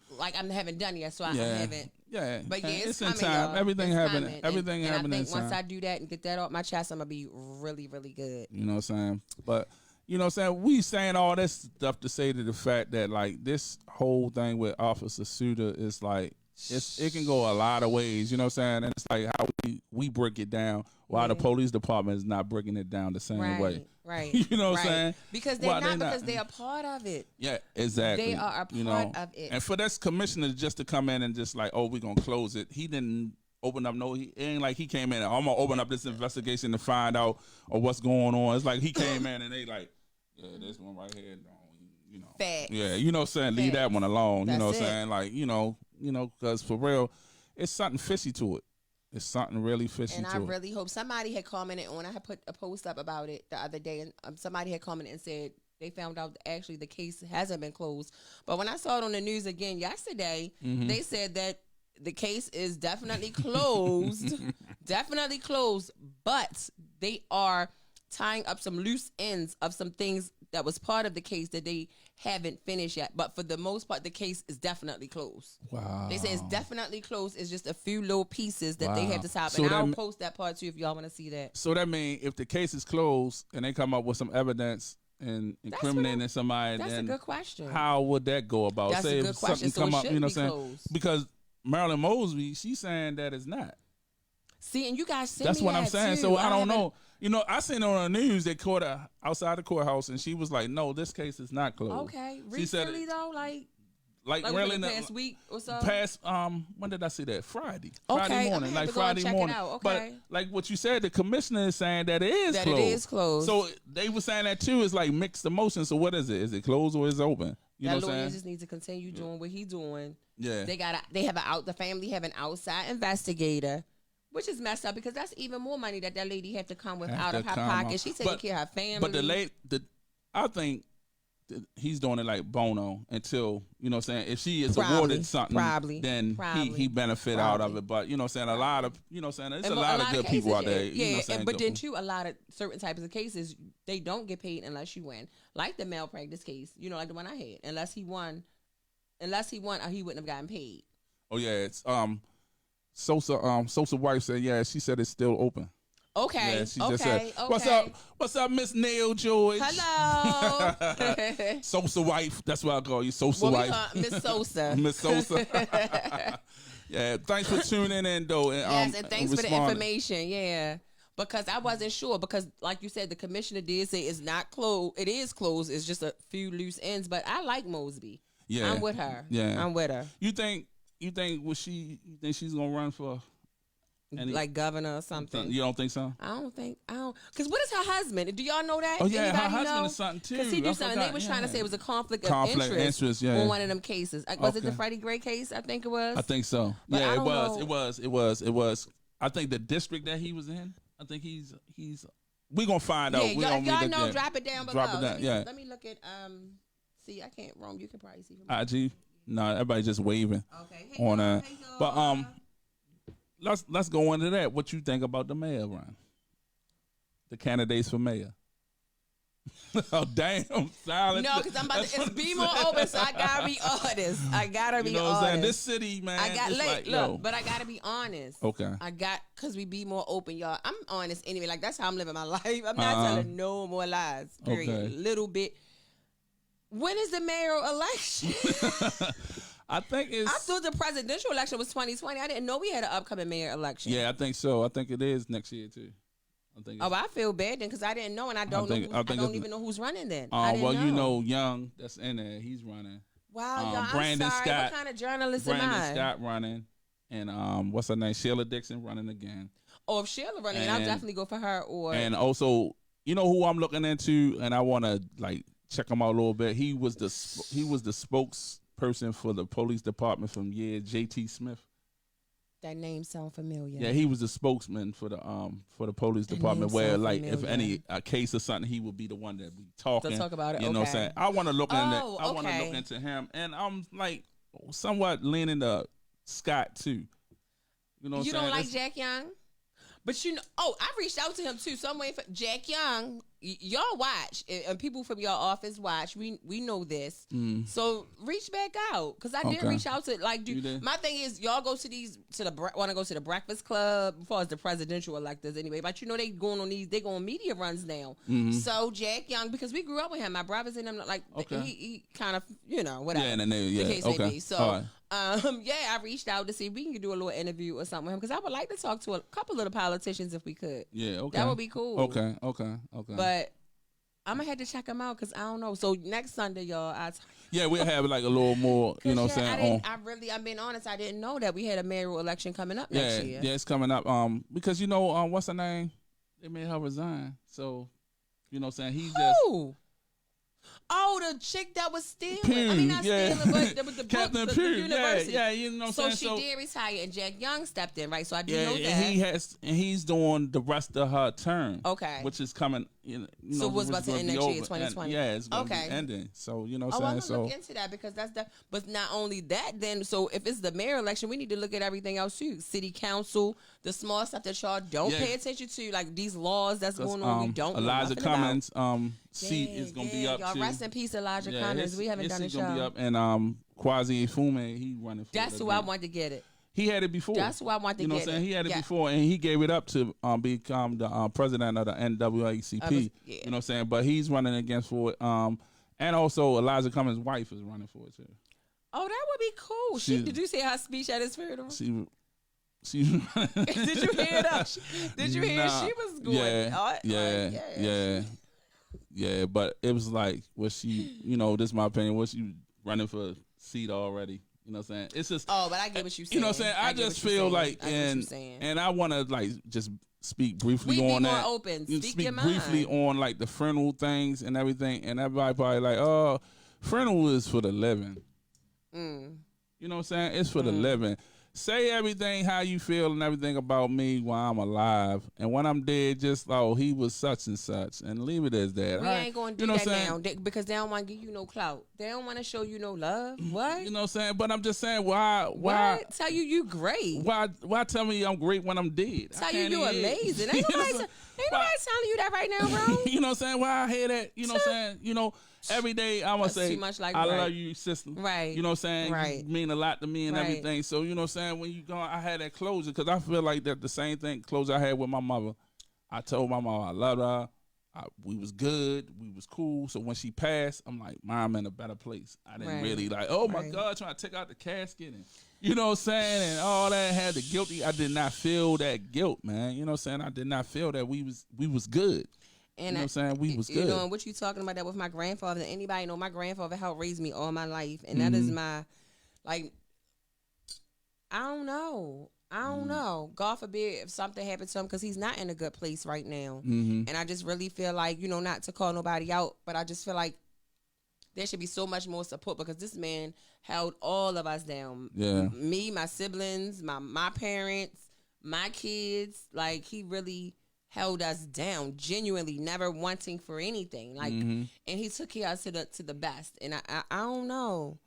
Speaker 1: like I haven't done yet, so I haven't.
Speaker 2: Yeah,
Speaker 1: but yeah, it's
Speaker 2: in
Speaker 1: coming,
Speaker 2: time.
Speaker 1: y'all.
Speaker 2: Everything happening. Everything
Speaker 1: and
Speaker 2: happening.
Speaker 1: I think once I do that and get that off my chest, I'm gonna be really, really good.
Speaker 2: You know what I'm saying? But you know what I'm saying? We saying all this stuff to say to the fact that like this whole thing with Officer Suitor is like it can go a lot of ways. You know what I'm saying? And it's like how we break it down, while the police department is not breaking it down the same way.
Speaker 1: Right.
Speaker 2: You know what I'm saying?
Speaker 1: Because they're not, because they're a part of it.
Speaker 2: Yeah, exactly.
Speaker 1: They are a part of it.
Speaker 2: And for this commissioner just to come in and just like, oh, we're going to close it. He didn't open up. It ain't like he came in and I'm going to open up this investigation to find out what's going on. It's like he came in and they like, yeah, this one right here. You know.
Speaker 1: Facts.
Speaker 2: Yeah, you know what I'm saying? Leave that one alone.
Speaker 1: That's
Speaker 2: you know what I'm saying? Like, you know, because for real, it's something fishy to it. It's something really fishy
Speaker 1: and
Speaker 2: to it.
Speaker 1: And I really hope somebody had commented on. I had put a post up about it the other day, and somebody had commented and said they found out actually the case hasn't been closed. But when I saw it on the news again yesterday, they said that the case is definitely closed, definitely closed. But they are tying up some loose ends of some things that was part of the case that they haven't finished yet. But for the most part, the case is definitely closed.
Speaker 2: Wow.
Speaker 1: They say it's definitely closed. It's just a few little pieces that they have to stop.
Speaker 2: So
Speaker 1: and I'll post that part too if y'all want to see that.
Speaker 2: So that means if the case is closed and they come up with some evidence and incriminating somebody,
Speaker 1: that's
Speaker 2: then
Speaker 1: a good question.
Speaker 2: How would that go about?
Speaker 1: That's a good question. So come up, you know what I'm saying?
Speaker 2: Because Marilyn Mosby, she's saying that it's not.
Speaker 1: See, and you guys send
Speaker 2: That's
Speaker 1: me
Speaker 2: what
Speaker 1: that
Speaker 2: I'm saying.
Speaker 1: too.
Speaker 2: So I don't know. You know, I seen on the news they caught her outside the courthouse, and she was like, "No, this case is not closed."
Speaker 1: Okay, recently though, like
Speaker 2: really
Speaker 1: the past week or so.
Speaker 2: When did I see that? Friday morning,
Speaker 1: like
Speaker 2: Friday morning.
Speaker 1: Okay.
Speaker 2: But like what you said, the commissioner is saying that it is closed.
Speaker 1: It is closed.
Speaker 2: So they were saying that too. It's like mixed emotions. So what is it? Is it closed or is it open? You know what I'm saying?
Speaker 1: Lawyer just needs to continue doing what he's doing.
Speaker 2: Yeah,
Speaker 1: the family have an outside investigator. Which is messed up because that's even more money that lady have to come with out of her pocket. She's taking care of her family.
Speaker 2: But I think that he's doing it like Bono until, you know what I'm saying, if she is awarded something, then he benefit out of it. But, you know what I'm saying, a lot of, you know what I'm saying, there's a lot of good people out there.
Speaker 1: Yeah,
Speaker 2: you know what I'm saying,
Speaker 1: but then too, a lot of certain types of cases, they don't get paid unless you win. Like the malpractice case, you know, like the one I had. Unless he won, he wouldn't have gotten paid.
Speaker 2: Oh, yeah, it's, Sosa wife said, yeah, she said it's still open.
Speaker 1: Okay.
Speaker 2: Yeah, she just said, What's up, Miss Neil George?
Speaker 1: Hello.
Speaker 2: Sosa wife. That's what I call you, Sosa wife.
Speaker 1: Miss Sosa.
Speaker 2: Miss Sosa. Yeah, thanks for tuning in, though.
Speaker 1: And thanks for the information. Yeah. Because I wasn't sure. Because, like you said, the commissioner did say it's not closed. It is closed. It's just a few loose ends. But I like Mosby.
Speaker 2: Yeah.
Speaker 1: I'm with her.
Speaker 2: Yeah.
Speaker 1: I'm with her.
Speaker 2: You think she's gonna run for
Speaker 1: like governor or something?
Speaker 2: You don't think so?
Speaker 1: I don't. Because what is her husband? Do y'all know that?
Speaker 2: Oh yeah,
Speaker 1: anybody
Speaker 2: her husband
Speaker 1: know?
Speaker 2: is something too.
Speaker 1: Because he do something. They was trying to say it was a conflict of interest
Speaker 2: on
Speaker 1: one of them cases. Was it the Freddie Gray case? I think it was.
Speaker 2: I think so.
Speaker 1: But
Speaker 2: yeah, it was. I think the district that he was in. I think he's. We gonna find out.
Speaker 1: Y'all know. Drop it down below.
Speaker 2: Drop it down.
Speaker 1: Let me look at. See, I can't. Rome, you can probably see from
Speaker 2: IG. No, everybody just waving on that. But let's go into that. What you think about the mayor run? The candidates for mayor. Oh damn! Silent.
Speaker 1: No, because it's Bmore open, so I gotta be honest. I gotta be
Speaker 2: honest.
Speaker 1: What I'm saying?
Speaker 2: This city, man.
Speaker 1: I got late. But I gotta be honest.
Speaker 2: Okay.
Speaker 1: Because we be more open, y'all. I'm honest anyway. Like that's how I'm living my life. I'm not telling no more lies. Period. Okay. Little bit. When is the mayoral election?
Speaker 2: I
Speaker 1: thought the presidential election was 2020. I didn't know we had an upcoming mayor election.
Speaker 2: Yeah, I think so. I think it is next year too.
Speaker 1: I feel bad then because I didn't know, and I don't even know who's running then.
Speaker 2: You know, Young that's in there. He's running.
Speaker 1: Wow, y'all,
Speaker 2: Brandon
Speaker 1: I'm sorry.
Speaker 2: Scott.
Speaker 1: What kind of journalist am I?
Speaker 2: Brandon Scott running, and what's her name? Sheila Dixon running again.
Speaker 1: Oh, if Sheila running, I'll definitely go for her.
Speaker 2: And also, you know who I'm looking into, and I want to check him out a little bit. He was the spokesperson for the police department from J.T. Smith.
Speaker 1: That name sound familiar.
Speaker 2: Yeah, he was the spokesman for the police department. Where if any a case or something, he would be the one that be talking.
Speaker 1: To talk about it.
Speaker 2: You know what I'm saying? I want to look want to look into him, and I'm somewhat leaning to Scott too. You know what I'm saying?
Speaker 1: You don't like Jack Young? But I reached out to him too. So I'm waiting for Jack Young. Y'all watch, and people from your office watch. We know this. So reach back out because I did reach out to my thing is y'all go to want to go to the Breakfast Club as far as the presidential electors anyway. But they going on they go on media runs now. So Jack Young, because we grew up with him, my brothers and them he kind of whatever.
Speaker 2: Yeah,
Speaker 1: the case may be. So. I reached out to see if we can do a little interview or something with him because I would like to talk to a couple of the politicians if we could.
Speaker 2: Yeah, okay.
Speaker 1: That would be cool.
Speaker 2: Okay.
Speaker 1: But I'm going to have to check them out because I don't know. So next Sunday, y'all,
Speaker 2: we'll have a little more, you know what I'm saying?
Speaker 1: I'm being honest, I didn't know that we had a mayoral election coming up next year.
Speaker 2: Yeah, it's coming up. Because, what's her name? They made her resign. So, you know what I'm saying?
Speaker 1: Who? Oh, the chick that was stealing.
Speaker 2: Stealing,
Speaker 1: but there was the
Speaker 2: Captain
Speaker 1: book,
Speaker 2: Pugh.
Speaker 1: the university.
Speaker 2: Yeah, you know what I'm saying?
Speaker 1: So she did retire, and Jack Young stepped in, right? So I do know that.
Speaker 2: And he's doing the rest of her term.
Speaker 1: Okay.
Speaker 2: Which is coming,
Speaker 1: so what's about to end next year, 2020?
Speaker 2: It's going to be ending. So, you know what I'm saying?
Speaker 1: I'm going to look into that because but not only that, then, so if it's the mayor election, we need to look at everything else too. City council, the small stuff that y'all don't pay attention to, like these laws that's going on, we don't know
Speaker 2: Elijah Cummings' seat is going to be up
Speaker 1: y'all
Speaker 2: too.
Speaker 1: Rest Rest in peace, Elijah Cummings. We haven't done a show. Gonna be up,
Speaker 2: and Kwasi Fume, he running for
Speaker 1: That's who I wanted to get it.
Speaker 2: He had it before.
Speaker 1: That's who I wanted to get.
Speaker 2: You know what I'm saying? He had it before, and he gave it up to become the president of the NAACP. You know what I'm saying? But he's running against for it. And also Elijah Cummings' wife is running for it too.
Speaker 1: Oh, that would be cool. Did you see her speech at his funeral?
Speaker 2: She
Speaker 1: Did you hear it? Did you hear? She was going.
Speaker 2: Yeah. But it was like, was she? You know, this is my opinion. Was she running for a seat already? You know what I'm saying? It's just.
Speaker 1: Oh, but I get what you're saying.
Speaker 2: You know what I'm saying? I just feel like, and I want to like just speak briefly on that.
Speaker 1: More open. Speak your mind.
Speaker 2: Briefly on like the frental things and everything, and everybody probably like, oh, frental is for the living. You know what I'm saying? It's for the living. Say everything how you feel and everything about me while I'm alive, and when I'm dead, just he was such and such, and leave it as that.
Speaker 1: We ain't gonna do that now because they don't want to give you no clout. They don't want to show you no love. What?
Speaker 2: You know what I'm saying? But I'm just saying, why
Speaker 1: tell you great?
Speaker 2: Why tell me I'm great when I'm dead?
Speaker 1: Tell you amazing. Ain't nobody telling you that right now, bro.
Speaker 2: You know what I'm saying? Why I hear that? You know what I'm saying? You know. Every day I'm gonna say I love you, sister.
Speaker 1: Right.
Speaker 2: You know what I'm saying?
Speaker 1: Right.
Speaker 2: You mean a lot to me and everything. So you know what I'm saying? When you go, I had that closure because I feel like that the same thing closure I had with my mother. I told my mother I loved her. We was good. We was cool. So when she passed, I'm like, Mom, I'm in a better place. I didn't really like, oh my God, trying to take out the casket and you know what I'm saying, and all that. Had the guilty. I did not feel that guilt, man. You know what I'm saying? I did not feel that we was good. And you know what I'm saying? We was good.
Speaker 1: You know, what you talking about that with my grandfather. Anybody know my grandfather helped raise me all my life. And that is my, like, I don't know. God forbid if something happened to him because he's not in a good place right now. And I just really feel like, you know, not to call nobody out, but I just feel like there should be so much more support because this man held all of us down.
Speaker 2: Yeah.
Speaker 1: Me, my siblings, my parents, my kids. Like, he really held us down, genuinely, never wanting for anything. Like, and he took care of us to the best. And I don't know.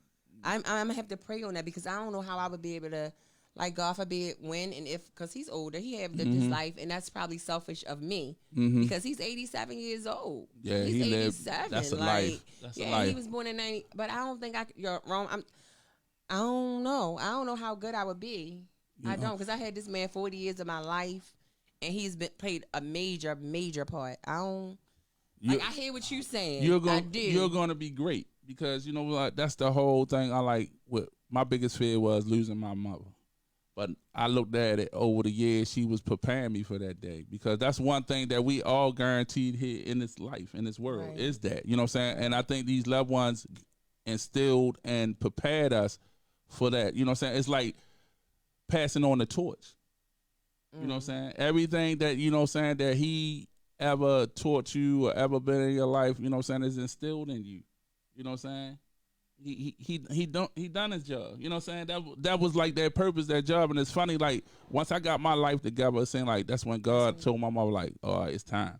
Speaker 1: I'm gonna have to pray on that because I don't know how I would be able to, like, God forbid, when and if, because he's older, he have lived his life, and that's probably selfish of me because he's 87 years old.
Speaker 2: Yeah,
Speaker 1: he's 87.
Speaker 2: Lived, that's a life. That's a life.
Speaker 1: He was born in 90, but I don't think you're wrong. I don't know. I don't know how good I would be. I don't, because I had this man 40 years of my life. And he's played a major part. I hear what you're saying. You're
Speaker 2: going to be great because you know what? That's the whole thing. I like. What my biggest fear was losing my mother, but I looked at it over the years. She was preparing me for that day because that's one thing that we all guaranteed here in this life, in this world, is that, you know what I'm saying. And I think these loved ones instilled and prepared us for that. You know what I'm saying. It's like passing on the torch. You know what I'm saying? Everything that, you know what I'm saying, that he ever taught you or ever been in your life, you know what I'm saying, is instilled in you. You know what I'm saying? He done his job. You know what I'm saying? That was like their purpose, their job. And it's funny, like, once I got my life together, it seemed like that's when God told my mother, like, all right, it's time.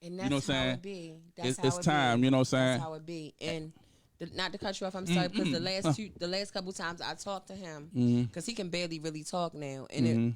Speaker 1: And that's
Speaker 2: you know what
Speaker 1: how
Speaker 2: saying?
Speaker 1: It be.
Speaker 2: It's time, you know what I'm saying?
Speaker 1: That's how it be. And not to cut you off, I'm sorry, because the last couple times I talked to him, because he can barely really talk now. And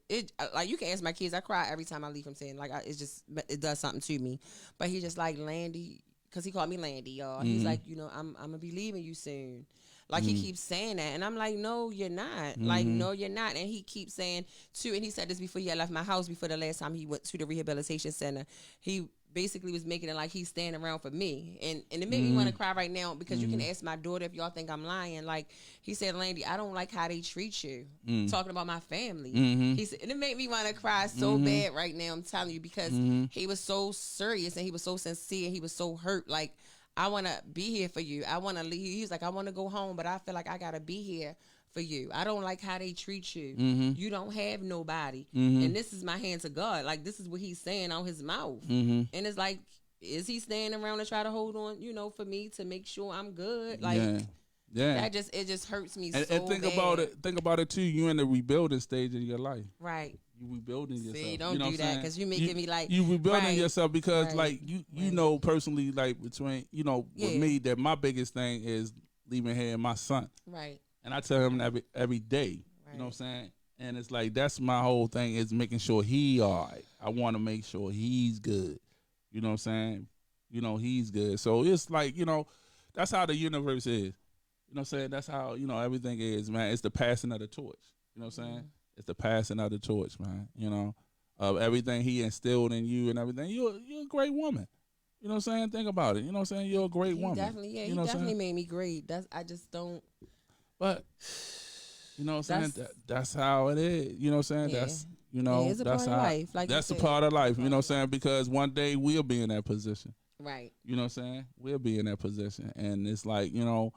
Speaker 1: it like, you can ask my kids, I cry every time I leave him saying, like, it does something to me. But he just like, Landy, because he called me Landy, y'all. He's like, you know, I'm gonna be leaving you soon. Like, he keeps saying that, and I'm like, no, you're not. Like, no, you're not. And he keeps saying too, and he said this before he had left my house, before the last time he went to the rehabilitation center. He basically was making it like he's standing around for me, and it made me want to cry right now because you can ask my daughter if y'all think I'm lying. Like, he said, Landy, I don't like how they treat you. Talking about my family. He said, and it made me want to cry so bad right now. I'm telling you, because he was so serious and he was so sincere and he was so hurt. Like, I want to be here for you. I want to leave. He's like, I want to go home, but I feel like I gotta be here for you. I don't like how they treat you. You don't have nobody. And this is my hand to God. Like, this is what he's saying out his mouth. And it's like, is he standing around to try to hold on, you know, for me to make sure I'm good? Like, it just hurts me so
Speaker 2: and think
Speaker 1: bad.
Speaker 2: Think about it too. You in the rebuilding stage of your life.
Speaker 1: Right.
Speaker 2: You rebuilding yourself.
Speaker 1: See, don't do that, because you making me like,
Speaker 2: you rebuilding yourself because like you know personally, like, between, you know, with me, that my biggest thing is leaving here and my son.
Speaker 1: Right.
Speaker 2: And I tell him every day, you know what I'm saying? And it's like, that's my whole thing, is making sure he all right. I want to make sure he's good. You know what I'm saying? You know, he's good. So it's like, you know, that's how the universe is. You know what I'm saying? That's how, you know, everything is, man. It's the passing of the torch. You know what I'm saying? It's the passing of the torch, man. You know, of everything he instilled in you and everything. You're a great woman. You know what I'm saying? Think about it. You know what I'm saying? You're a great woman.
Speaker 1: Definitely, yeah.
Speaker 2: You
Speaker 1: He definitely made me great. I just don't.
Speaker 2: But you know what I'm saying? That's how it is. You know what I'm saying?
Speaker 1: Yeah.
Speaker 2: That's, you know,
Speaker 1: it's a
Speaker 2: that's
Speaker 1: part
Speaker 2: how.
Speaker 1: of life. Like
Speaker 2: that's a part of life. You know what I'm saying? Because one day we'll be in that position.
Speaker 1: Right.
Speaker 2: You know what I'm saying? We'll be in that position, and it's like, you know,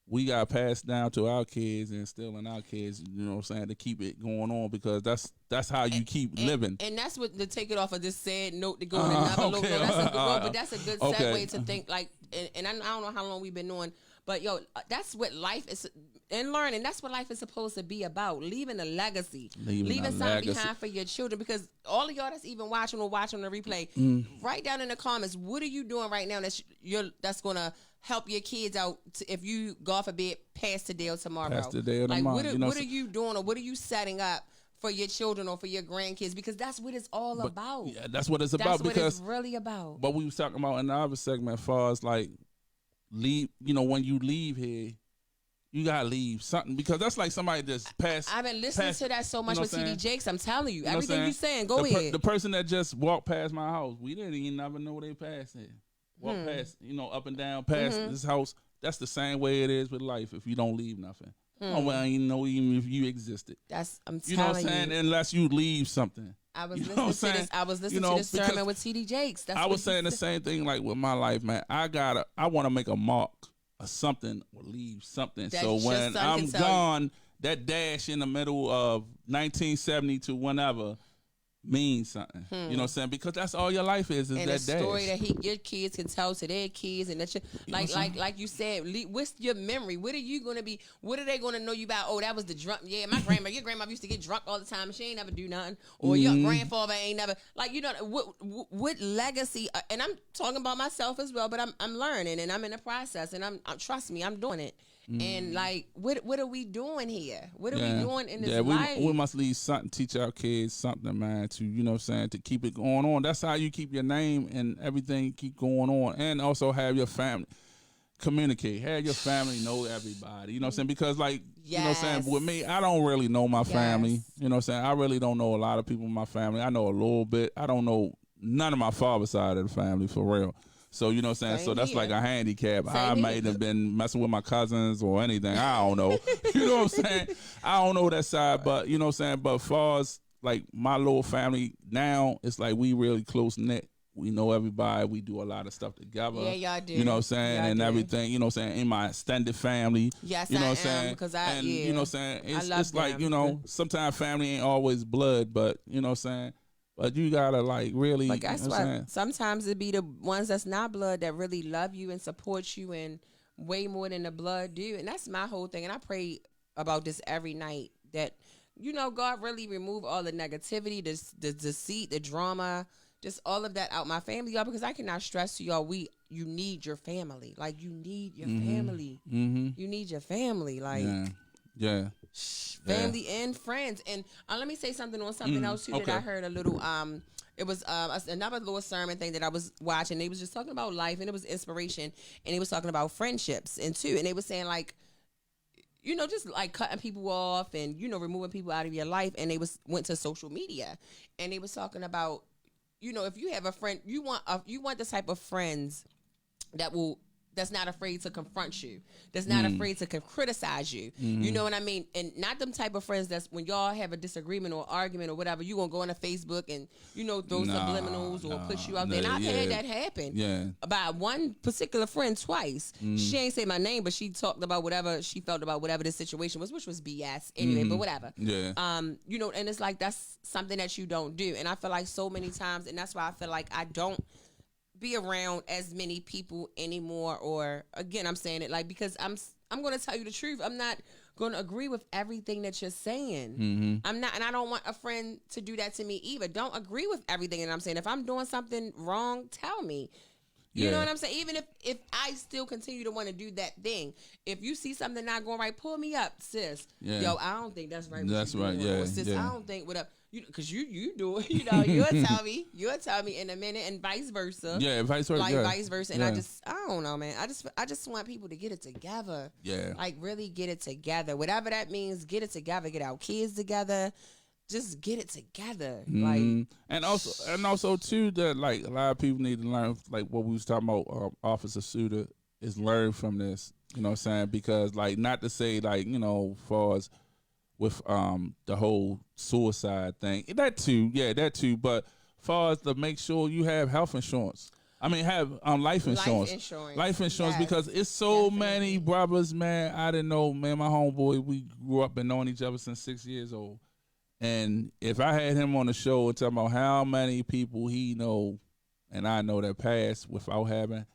Speaker 2: we got passed down to our kids and still in our kids, you know what I'm saying, to keep it going on, because that's how you keep living.
Speaker 1: And that's what, to take it off of this sad note to go on another low note. That's a good, but that's a good segue to think, like, and I don't know how long we've been on, but yo, that's what life is, and learning, that's what life is supposed to be about, leaving a legacy, leaving something behind for your children, because all of y'all that's even watching or watching the replay, write down in the comments, what are you doing right now that's going to help your kids out if you, God forbid, pass today or tomorrow. Like, what are you doing, or what are you setting up for your children or for your grandkids? Because that's what it's all about.
Speaker 2: Yeah, that's what it's about.
Speaker 1: That's
Speaker 2: because
Speaker 1: what it's really about.
Speaker 2: But we was talking about in the other segment, as far as like leave, you know, when you leave here, you gotta leave something, because that's like somebody just passed.
Speaker 1: I've been listening to that so much with TD Jakes. I'm telling you, everything you saying, go ahead.
Speaker 2: The person that just walked past my house, we didn't even never know they passed it. Walk past, you know, up and down past this house. That's the same way it is with life. If you don't leave nothing, oh well, I didn't know even if you existed.
Speaker 1: I'm telling you.
Speaker 2: You know what I'm saying? Unless you leave something.
Speaker 1: I was listening to this. I was listening to this sermon with TD Jakes.
Speaker 2: I was saying the same thing, like with my life, man. I want to make a mark or something, or leave something. So when I'm gone, that dash in the middle of 1970 to whenever means something. You know what I'm saying? Because that's all your life is
Speaker 1: and
Speaker 2: that dash.
Speaker 1: Story that your kids can tell to their kids, and that like you said, what's your memory? What are you gonna be? What are they gonna know you about? Oh, that was the drunk. Yeah, your grandma used to get drunk all the time, and she ain't never do nothing. Or your grandfather ain't never, like, you know, what legacy? And I'm talking about myself as well, but I'm learning, and I'm in the process, and I'm trust me, I'm doing it. And like, what are we doing here? What are we doing in this life?
Speaker 2: We must leave something, teach our kids something, man, to, you know what I'm saying, to keep it going on. That's how you keep your name and everything keep going on. And also have your family communicate. Have your family know everybody. You know what I'm saying? Because, like, you know what I'm saying, with me, I don't really know my family. You know what I'm saying? I really don't know a lot of people in my family. I know a little bit. I don't know none of my father's side of the family, for real. So, you know what I'm saying? So that's like a handicap. I might have been messing with my cousins or anything. I don't know. You know what I'm saying? I don't know that side, but you know what I'm saying? But as far as like my little family now, it's like we really close knit. We know everybody. We do a lot of stuff together.
Speaker 1: Yeah, y'all do.
Speaker 2: You know what I'm saying? And everything, you know what I'm saying? In my extended family.
Speaker 1: Yes,
Speaker 2: you know
Speaker 1: I
Speaker 2: what I'm saying?
Speaker 1: Because
Speaker 2: you know what I'm saying? It's like, you know, sometimes family ain't always blood, but you know what I'm saying? But you gotta like really.
Speaker 1: But that's why sometimes it be the ones that's not blood that really love you and support you, and way more than the blood do. And that's my whole thing. And I pray about this every night, that, you know, God really remove all the negativity, the deceit, the drama, just all of that out my family, y'all. Because I cannot stress to y'all, you need your family. Like, you need your family. You need your family. Like,
Speaker 2: yeah.
Speaker 1: Family and friends. And let me say something on something else too that I heard a little. It was another little sermon thing that I was watching. They was just talking about life, and it was inspiration, and they was talking about friendships and they was saying, like, you know, just like cutting people off and, you know, removing people out of your life. And they went to social media, and they was talking about, you know, if you have a friend, you want the type of friends that's not afraid to confront you, that's not afraid to criticize you. You know what I mean? And not them type of friends that's, when y'all have a disagreement or argument or whatever, you gonna go on a Facebook and, you know, throw subliminals or push you out there. And I've had that happen by one particular friend twice. She ain't say my name, but she talked about whatever she felt about whatever the situation was, which was BS anyway, but whatever. You know, and it's like, that's something that you don't do. And I feel like so many times, and that's why I feel like I don't be around as many people anymore. Or again, I'm saying it like, because I'm going to tell you the truth. I'm not going to agree with everything that you're saying. I'm not, and I don't want a friend to do that to me either. Don't agree with everything that I'm saying. If I'm doing something wrong, tell me. You know what I'm saying? Even if I still continue to want to do that thing, if you see something not going right, pull me up, sis. Yeah. Yo, I don't think that's right.
Speaker 2: That's right. Yeah.
Speaker 1: Sis,
Speaker 2: yeah.
Speaker 1: I don't think what up. Because you do it. You know, you'll tell me in a minute, and vice versa.
Speaker 2: Yeah, vice versa.
Speaker 1: Like vice versa. And I don't know, man. I just want people to get it together.
Speaker 2: Yeah.
Speaker 1: Like really get it together. Whatever that means, get it together. Get our kids together. Just get it together. Like
Speaker 2: and also too that like a lot of people need to learn like what we was talking about. Officer Suitor is learn from this. You know what I'm saying? Because like not to say like far as with the whole suicide thing, that too. But far as to make sure you have health insurance. I mean, have life insurance. Life insurance, yes, because it's so many brothers, man. I didn't know, man. My homeboy, we grew up and knowing each other since 6 years old. And if I had him on the show and talking about how many people he know and I know that passed without having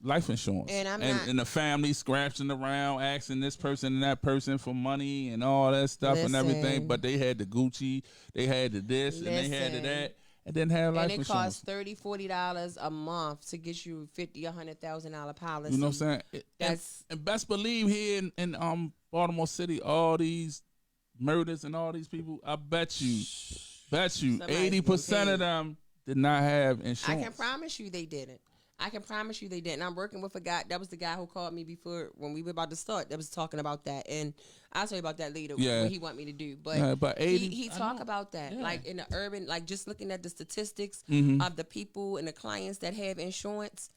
Speaker 2: life insurance, and the family scratching around, asking this person and that person for money and all that stuff and everything, but they had the Gucci, they had the this, and they had the that, and didn't have life insurance.
Speaker 1: And it costs $30-$40 a month to get you $50,000-$100,000 policy.
Speaker 2: You know what I'm saying? And best believe here in Baltimore City, all these murders and all these people, I bet you 80% of them did not have insurance.
Speaker 1: I can promise you they didn't. I'm working with a guy. That was the guy who called me before when we were about to start. That was talking about that, and I'll tell you about that later. What he want me to do, but 80, he talk about that, like in the urban, like just looking at the statistics of the people and the clients that have insurance.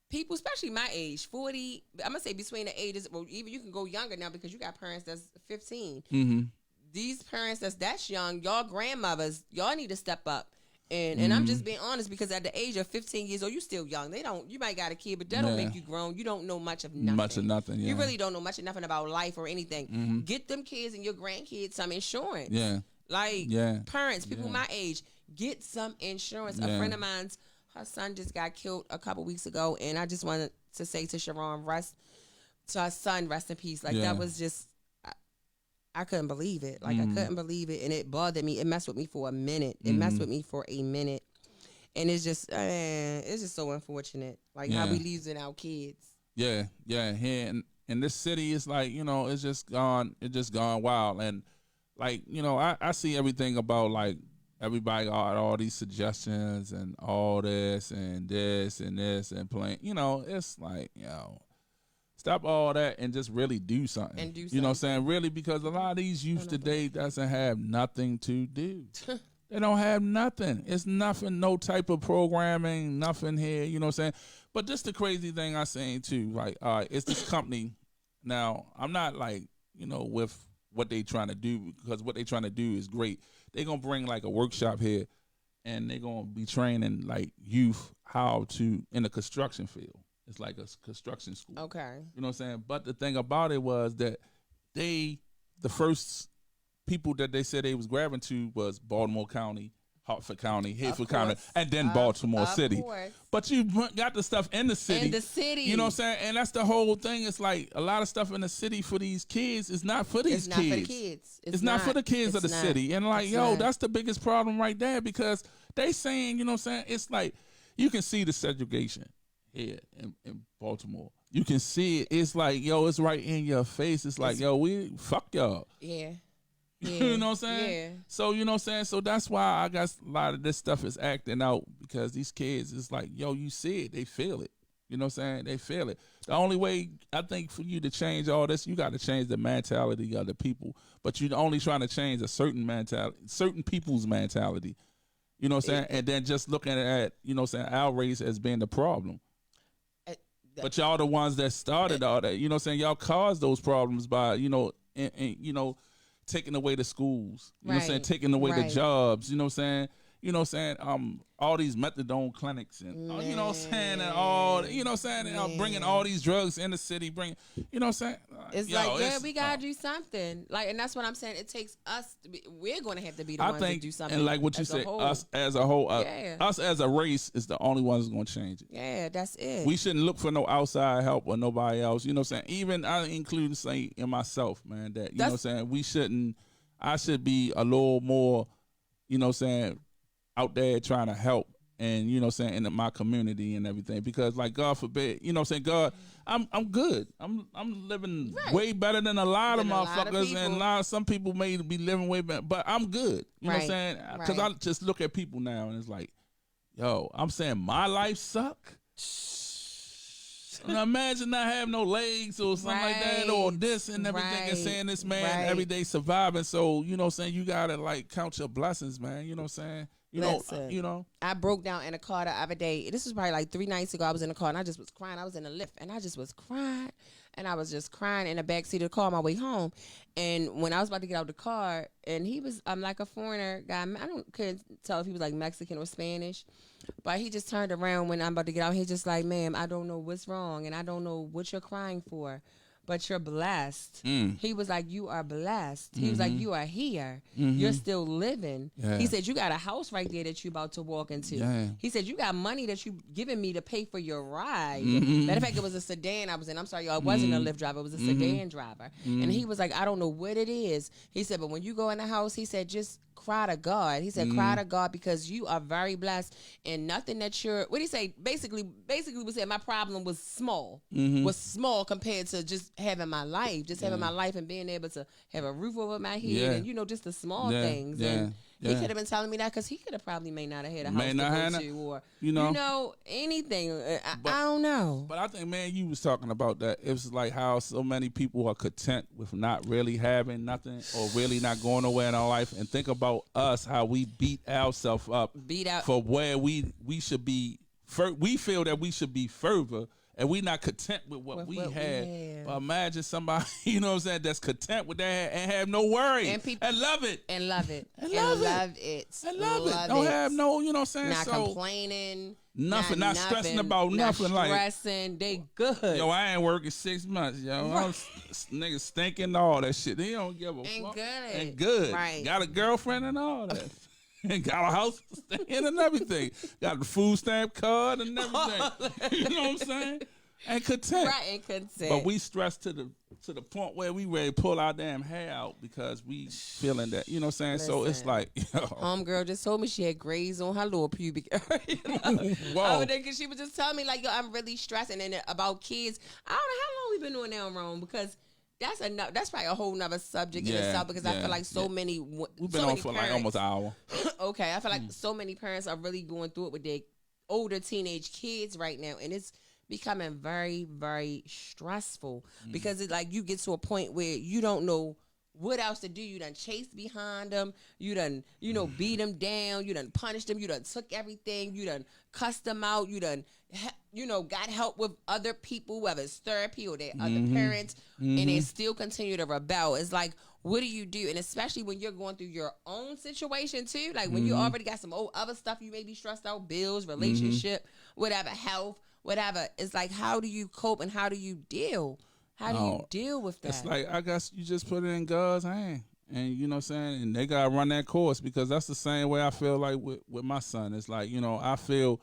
Speaker 1: People, especially my age, 40. I'm gonna say between the ages. Well, even you can go younger now because you got parents that's 15. These parents that's young, y'all grandmothers, y'all need to step up. And I'm just being honest because at the age of 15 years old, you still young. You might got a kid, but that don't make you grown. You don't know much of nothing.
Speaker 2: Yeah.
Speaker 1: You really don't know much of nothing about life or anything. Get them kids and your grandkids some insurance.
Speaker 2: Yeah.
Speaker 1: Like parents, people my age, get some insurance. A friend of mine's, her son just got killed a couple weeks ago, and I just wanted to say to Sharon, to her son, rest in peace. Like that was just. I couldn't believe it. Like, I couldn't believe it. And it bothered me. It messed with me for a minute. And it's just so unfortunate. Like, how we losing our kids.
Speaker 2: Yeah. Here in this city, it's like, it's just gone wild. And, like, I see everything about, like, everybody got all these suggestions and all this and this and this and playing. It's like, stop all that and just really do something. You know what I'm saying? Really, because a lot of these youth today doesn't have nothing to do. They don't have nothing. It's nothing, no type of programming, nothing here. You know what I'm saying? But just the crazy thing I'm saying too, like, it's this company. Now, I'm not like, with what they trying to do, because what they trying to do is great. They going to bring like a workshop here and they going to be training like youth how to, in the construction field. It's like a construction school.
Speaker 1: Okay.
Speaker 2: You know what I'm saying? But the thing about it was that the first people that they said they was grabbing to was Baltimore County, Hartford County, Hayford County, and then Baltimore City.
Speaker 1: Course.
Speaker 2: But you got the stuff in the city. You know what I'm saying? And that's the whole thing. It's like a lot of stuff in the city for these kids is not for these kids.
Speaker 1: It's not for the kids.
Speaker 2: It's not for the kids of the city. And like, that's the biggest problem right there, because they saying, you know what I'm saying? It's like you can see the segregation here in Baltimore. You can see it. It's like, it's right in your face. It's like, we fuck y'all.
Speaker 1: Yeah.
Speaker 2: You know what I'm saying?
Speaker 1: Yeah.
Speaker 2: So, you know what I'm saying? So that's why I guess a lot of this stuff is acting out, because these kids, it's like, you see it. They feel it. You know what I'm saying? They feel it. The only way, I think, for you to change all this, you got to change the mentality of the people. But you're only trying to change a certain mentality, certain people's mentality. You know what I'm saying? And then just looking at, our race as being the problem. But y'all the ones that started all that. You know what I'm saying? Y'all caused those problems by, taking away the schools. You know what I'm saying? Taking away the jobs. You know what I'm saying? All these methadone clinics and, you know what I'm saying? And all, you know what I'm saying? Bringing all these drugs in the city, you know what I'm saying?
Speaker 1: It's we got to do something. Like, and that's what I'm saying. It takes us we're going to have to be the ones to do something.
Speaker 2: And like what you said, us as a whole, us as a race is the only ones going to change it.
Speaker 1: Yeah, that's it.
Speaker 2: We shouldn't look for no outside help or nobody else. You know what I'm saying? Even I include saying in myself, man, that, you know what I'm saying? I should be a little more, you know what I'm saying, out there trying to help and you know what I'm saying, in my community and everything, because like God forbid, you know what I'm saying, God, I'm good. I'm living way better than a lot of motherfuckers, and some people may be living way better, but I'm good. You know what I'm saying? Because I just look at people now and it's like, yo, I'm saying my life suck. Now imagine not having no legs or something like that, or this and everything, and saying this man every day surviving. So you know what I'm saying, you gotta like count your blessings, man. You know what I'm saying? You know,
Speaker 1: I broke down in a car the other day. This was probably like 3 nights ago. I was in the car and I just was crying. I was in the lift and I just was crying, and I was just crying in the backseat of the car on my way home. And when I was about to get out of the car, and I'm like a foreigner guy. Couldn't tell if he was like Mexican or Spanish, but he just turned around when I'm about to get out. He's just like, ma'am, I don't know what's wrong, and I don't know what you're crying for, but you're blessed. He was like, you are blessed. He was like, you are here. You're still living. He said, you got a house right there that you about to walk into. He said, you got money that you giving me to pay for your ride. Matter of fact, it was a sedan I was in. I'm sorry, y'all, it wasn't a Lyft driver. It was a sedan driver. And he was like, I don't know what it is. He said, but when you go in the house, he said, just cry to God. He said, cry to God, because you are very blessed, and nothing that what did he say? Basically we said my problem was small, compared to just having my life, having my life and being able to have a roof over my head, and, you know, just the small things. And he could have been telling me that because he could have probably may not have had a house to go to, or, you know, anything. I don't know.
Speaker 2: But I think, man, you was talking about that. It was like how so many people are content with not really having nothing or really not going nowhere in our life. And think about us, how we beat ourselves up for where we should be. We feel that we should be further, and we not content with what we have. But imagine somebody, you know what I'm saying, that's content with that and have no worry and love it.
Speaker 1: And love it.
Speaker 2: And love it. Don't have no, you know what I'm saying?
Speaker 1: Not complaining.
Speaker 2: Nothing. Not stressing about nothing.
Speaker 1: Stressing. They good.
Speaker 2: Yo, I ain't working 6 months, yo. Niggas stinking, all that shit. They don't give a fuck. And good. Right. Got a girlfriend and all that. And got a house to stay in and everything. Got the food stamp card and everything. You know what I'm saying? And content.
Speaker 1: Right, and content.
Speaker 2: But we stressed to the point where we ready to pull our damn hair out because we feeling that. You know what I'm saying? Listen, so it's like, yo.
Speaker 1: Homegirl just told me she had grays on her lower pubic area. Whoa. Because she was just telling me, like, yo, I'm really stressing. And about kids, I don't know how long we've been doing that wrong, because that's enough. That's probably a whole nother subject in itself, because I feel like many.
Speaker 2: We've been on for parents, like almost an hour.
Speaker 1: Okay, I feel like so many parents are really going through it with their older teenage kids right now, and it's becoming very, very stressful because it's like you get to a point where you don't know what else to do. You done chased behind them. You done, beat them down. You done punished them. You done took everything. You done cussed them out. You done, got help with other people, whether it's therapy or their other parents, and they still continue to rebel. It's like, what do you do? And especially when you're going through your own situation too, like when you already got some other stuff you may be stressed out, bills, relationship, whatever, health, whatever. It's like, how do you cope and how do you deal? How do you deal with that?
Speaker 2: It's like, I guess you just put it in God's hand. And you know what I'm saying? And they got to run that course, because that's the same way I feel like with my son. It's like, I feel,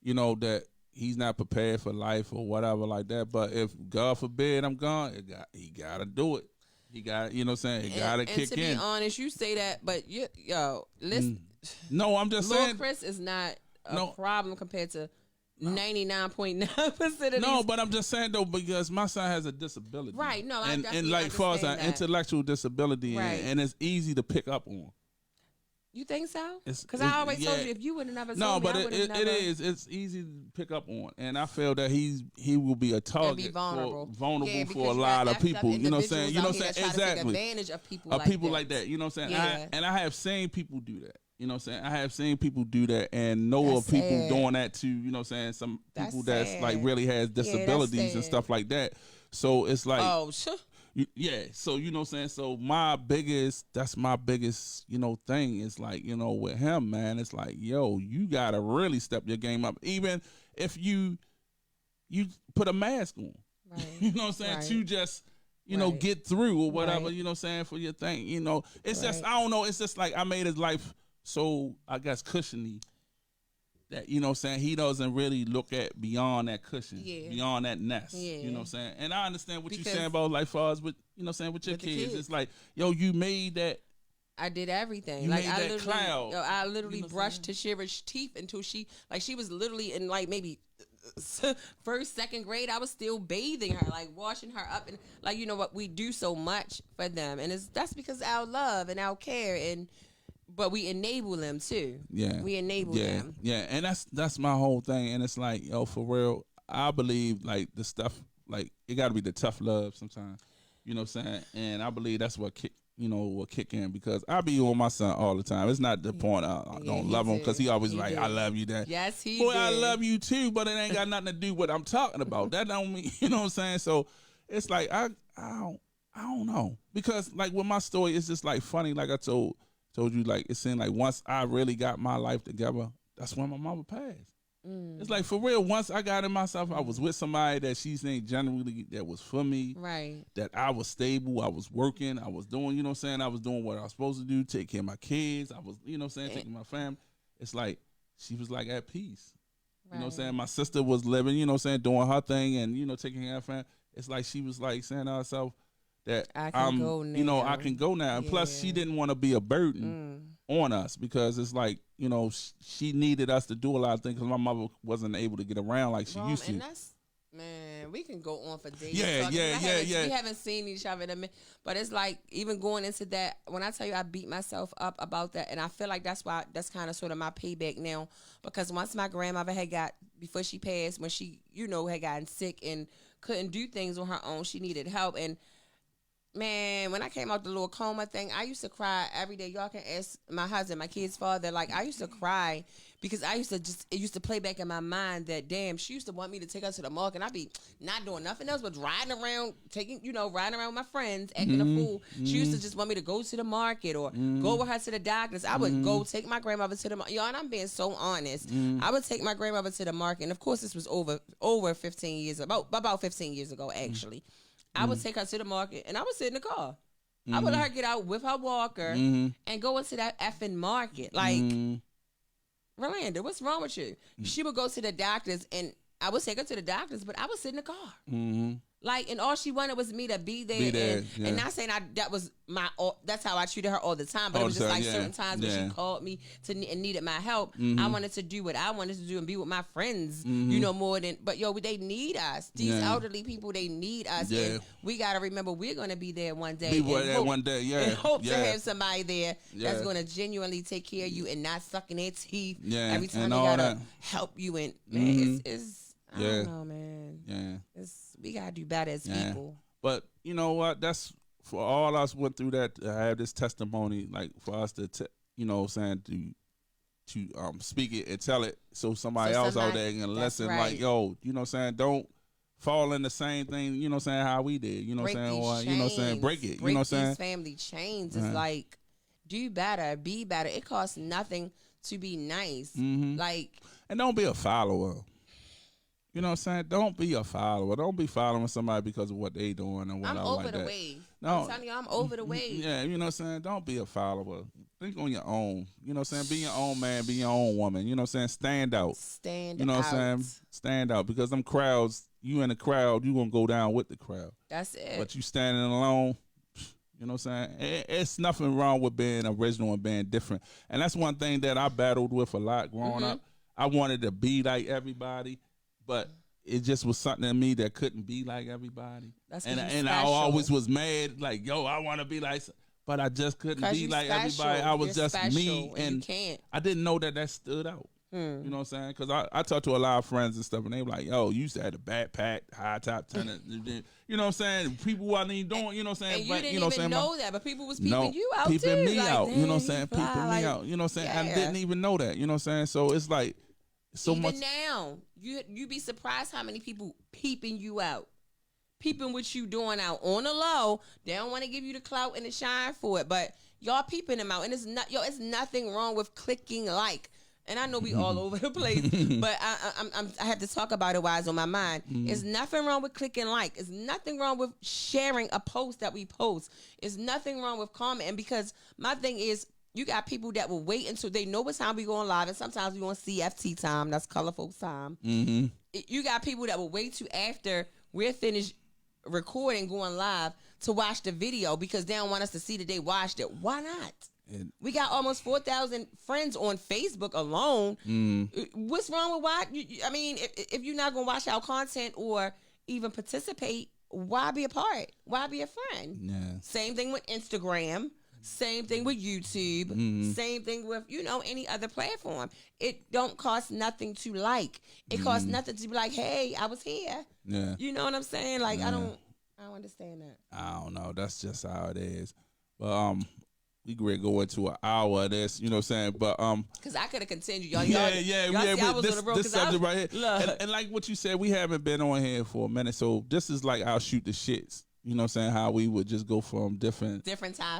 Speaker 2: that he's not prepared for life or whatever like that. But if, God forbid, I'm gone, he got to do it. He got, you know what I'm saying? He got to kick in.
Speaker 1: And to be honest, you say that, but listen.
Speaker 2: No, I'm just saying.
Speaker 1: Little Chris is not a problem compared to 99.9% of these.
Speaker 2: No, but I'm just saying though, because my son has a disability,
Speaker 1: right? No,
Speaker 2: and like far as an intellectual disability, right. and it's easy to pick up on.
Speaker 1: You think so? Because I always told you, if you would have never told me,
Speaker 2: it is. It's easy to pick up on, and I feel that he will be a target, vulnerable for a lot of people. You know what I'm saying? You know what I'm saying? Exactly.
Speaker 1: Take advantage of people
Speaker 2: like that. You know what I'm saying? And I have seen people do that. You know what I'm saying? I have seen people do that and know of people doing that too. You know what I'm saying? Some people that's like really has disabilities and stuff like that. So it's like,
Speaker 1: oh, sure.
Speaker 2: Yeah. So, you know what I'm saying? So that's my biggest, thing is like, with him, man, it's like, yo, you got to really step your game up. Even if you put a mask on, right. You know what I'm saying? Right. To just, get through or whatever, you know what I'm saying, for your thing. It's just, I don't know. It's just like I made his life so, I guess, cushiony that, you know what I'm saying, he doesn't really look at beyond that cushion, beyond that nest, you know what I'm saying? And I understand what you're saying about, like, far as with, you know what I'm saying, with your kids. It's like, yo, you made that
Speaker 1: I did everything.
Speaker 2: You
Speaker 1: like
Speaker 2: made that cloud.
Speaker 1: I literally brushed Tashira's teeth until she was literally in like maybe first, second grade. I was still bathing her, like washing her up, and like you know what, we do so much for them, and that's because of our love and our care, but we enable them too.
Speaker 2: Yeah,
Speaker 1: we enable them.
Speaker 2: Yeah, and that's my whole thing. And it's like, yo, for real, I believe like the stuff, like it got to be the tough love sometimes. You know what I'm saying? And I believe that's what will kick in, because I be on my son all the time. It's not the point I don't love him, because he always I love you, Dad.
Speaker 1: Yes, he
Speaker 2: Boy,
Speaker 1: did.
Speaker 2: I love you too, but it ain't got nothing to do with what I'm talking about. That don't mean, you know what I'm saying? So it's like I don't know, because like with my story, it's just like funny. Like I told you, like it seemed like once I really got my life together, that's when my mama passed. It's like, for real, once I got in myself, I was with somebody that she saying generally that was for me.
Speaker 1: Right.
Speaker 2: That I was stable, I was working, I was doing, you know what I'm saying? I was doing what I was supposed to do, take care of my kids. I was, you know what I'm saying, taking my family. It's like, she was like at peace. Right. You know what I'm saying? My sister was living, you know what I'm saying, doing her thing and, you know, taking care of her family. It's like she was like saying to herself that I can go now. You know, I can go now. And plus, she didn't want to be a burden on us, because it's like, you know, she needed us to do a lot of things, because my mother wasn't able to get around like she used to.
Speaker 1: And that's, man, we can go on for days.
Speaker 2: Yeah.
Speaker 1: We haven't seen each other in a minute, but it's like, even going into that, when I tell you I beat myself up about that, and I feel like that's kind of sort of my payback now, because once my grandmother before she passed, when she, you know, had gotten sick and couldn't do things on her own, she needed help. And man, when I came out the little coma thing, I used to cry every day. Y'all can ask my husband, my kid's father. Like, I used to cry because it used to play back in my mind that, damn, she used to want me to take her to the market, and I'd be not doing nothing else but riding around with my friends, acting a fool. She used to just want me to go to the market or go with her to the doctors. I would go take my grandmother to the market. Y'all, and I'm being so honest. I would take my grandmother to the market, and of course, this was over 15 years, about 15 years ago, actually. I would take her to the market, and I would sit in the car. I would let her get out with her walker and go into that effing market. Like, Rolanda, what's wrong with you? She would go to the doctors, and I would take her to the doctors, but I would sit in the car. Like, and all she wanted was me to be there. And not saying that's how I treated her all the time, but it was just like certain times when she called me and needed my help. I wanted to do what I wanted to do and be with my friends, you know, more than, but they need us. These elderly people, they need us. And we got to remember, we're going to be there one day. And hope to have somebody there that's going to genuinely take care of you and not sucking their teeth every time they got to help you. And man, I don't know, man.
Speaker 2: Yeah.
Speaker 1: We gotta do better as people.
Speaker 2: But you know what? That's for all us went through that. I have this testimony, like for us to, to speak it and tell it, so somebody else out there can listen. Right. Like, yo, you know what I'm saying? Don't fall in the same thing. You know what I'm saying? How we did. You know what I'm saying? Or you know what I'm saying? Break it. You know what I'm saying?
Speaker 1: Family chains is like, do better, be better. It costs nothing to be nice. Like,
Speaker 2: and don't be a follower. You know what I'm saying? Don't be a follower. Don't be following somebody because of what they doing and whatever.
Speaker 1: I'm over the wave. No, I'm telling you, I'm over the wave.
Speaker 2: Yeah, you know what I'm saying? Don't be a follower. Think on your own. You know what I'm saying? Be your own man. Be your own woman. You know what I'm saying? Stand out.
Speaker 1: You know what I'm saying?
Speaker 2: Stand out. Because them crowds, you in the crowd, you going to go down with the crowd.
Speaker 1: That's it.
Speaker 2: But you standing alone, you know what I'm saying? It's nothing wrong with being original and being different. And that's one thing that I battled with a lot growing up. I wanted to be like everybody. But it just was something in me that couldn't be like everybody. And I always was mad, like, yo, I want to be like, but I just couldn't be like everybody. I was just me. And I didn't know that stood out. You know what I'm saying? Because I talked to a lot of friends and stuff, and they were like, yo, you used to have a backpack, high top tenant. You know what I'm saying? People wasn't even doing, you know what I'm saying?
Speaker 1: And you didn't even know that, but people was peeping you out
Speaker 2: peeping
Speaker 1: too.
Speaker 2: Me out. You know what I'm saying? Peeping me out. You know what I'm saying? I didn't even know that. You know what I'm saying? So it's like, so much.
Speaker 1: Now, you be surprised how many people peeping you out, peeping what you doing out on the low. They don't want to give you the clout and the shine for it, but y'all peeping them out, and it's nothing wrong with clicking like. And I know we all over the place, but I have to talk about it while it's on my mind. There's nothing wrong with clicking like. There's nothing wrong with sharing a post that we post. There's nothing wrong with commenting, because my thing is, you got people that will wait until they know what time we going live, and sometimes we on CFT time. That's color folks time. You got people that will wait till after we're finished recording, going live, to watch the video because they don't want us to see that they watched it. Why not? We got almost 4,000 friends on Facebook alone. What's wrong with why? I mean, if you're not going to watch our content or even participate, why be a part? Why be a friend?
Speaker 2: Yeah.
Speaker 1: Same thing with Instagram. Same thing with YouTube. Same thing with, any other platform. It don't cost nothing to like. It costs nothing to be like, hey, I was here.
Speaker 2: Yeah.
Speaker 1: You know what I'm saying? Like, I don't understand that.
Speaker 2: I don't know. That's just how it is. But we could go into an hour of this, you know what I'm saying? But
Speaker 1: because I could have continued, y'all.
Speaker 2: This subject right here, and like what you said, we haven't been on here for a minute, so this is like our shoot the shits. You know what I'm saying? How we would just go from different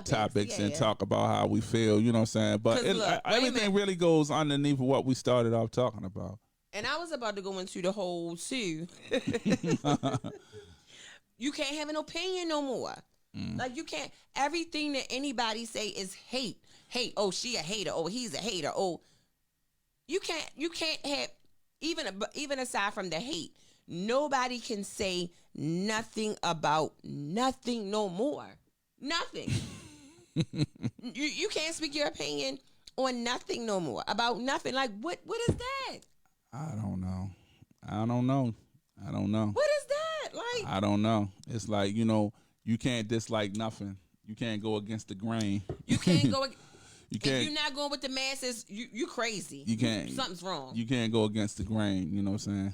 Speaker 2: topics and talk about how we feel. You know what I'm saying? But everything really goes underneath what we started off talking about.
Speaker 1: And I was about to go into the whole too. You can't have an opinion no more. Like you can't. Everything that anybody say is hate. Oh, she a hater. Oh, he's a hater. Oh, you can't have even aside from the hate. Nobody can say nothing about nothing no more. Nothing. you can't speak your opinion on nothing no more. About nothing. Like what is that?
Speaker 2: I don't know.
Speaker 1: What is that? Like
Speaker 2: I don't know. It's like, you can't dislike nothing. You can't go against the grain.
Speaker 1: You can't go.
Speaker 2: You can't.
Speaker 1: If you're not going with the masses, you crazy.
Speaker 2: You can't.
Speaker 1: Something's wrong.
Speaker 2: You can't go against the grain. You know what I'm saying?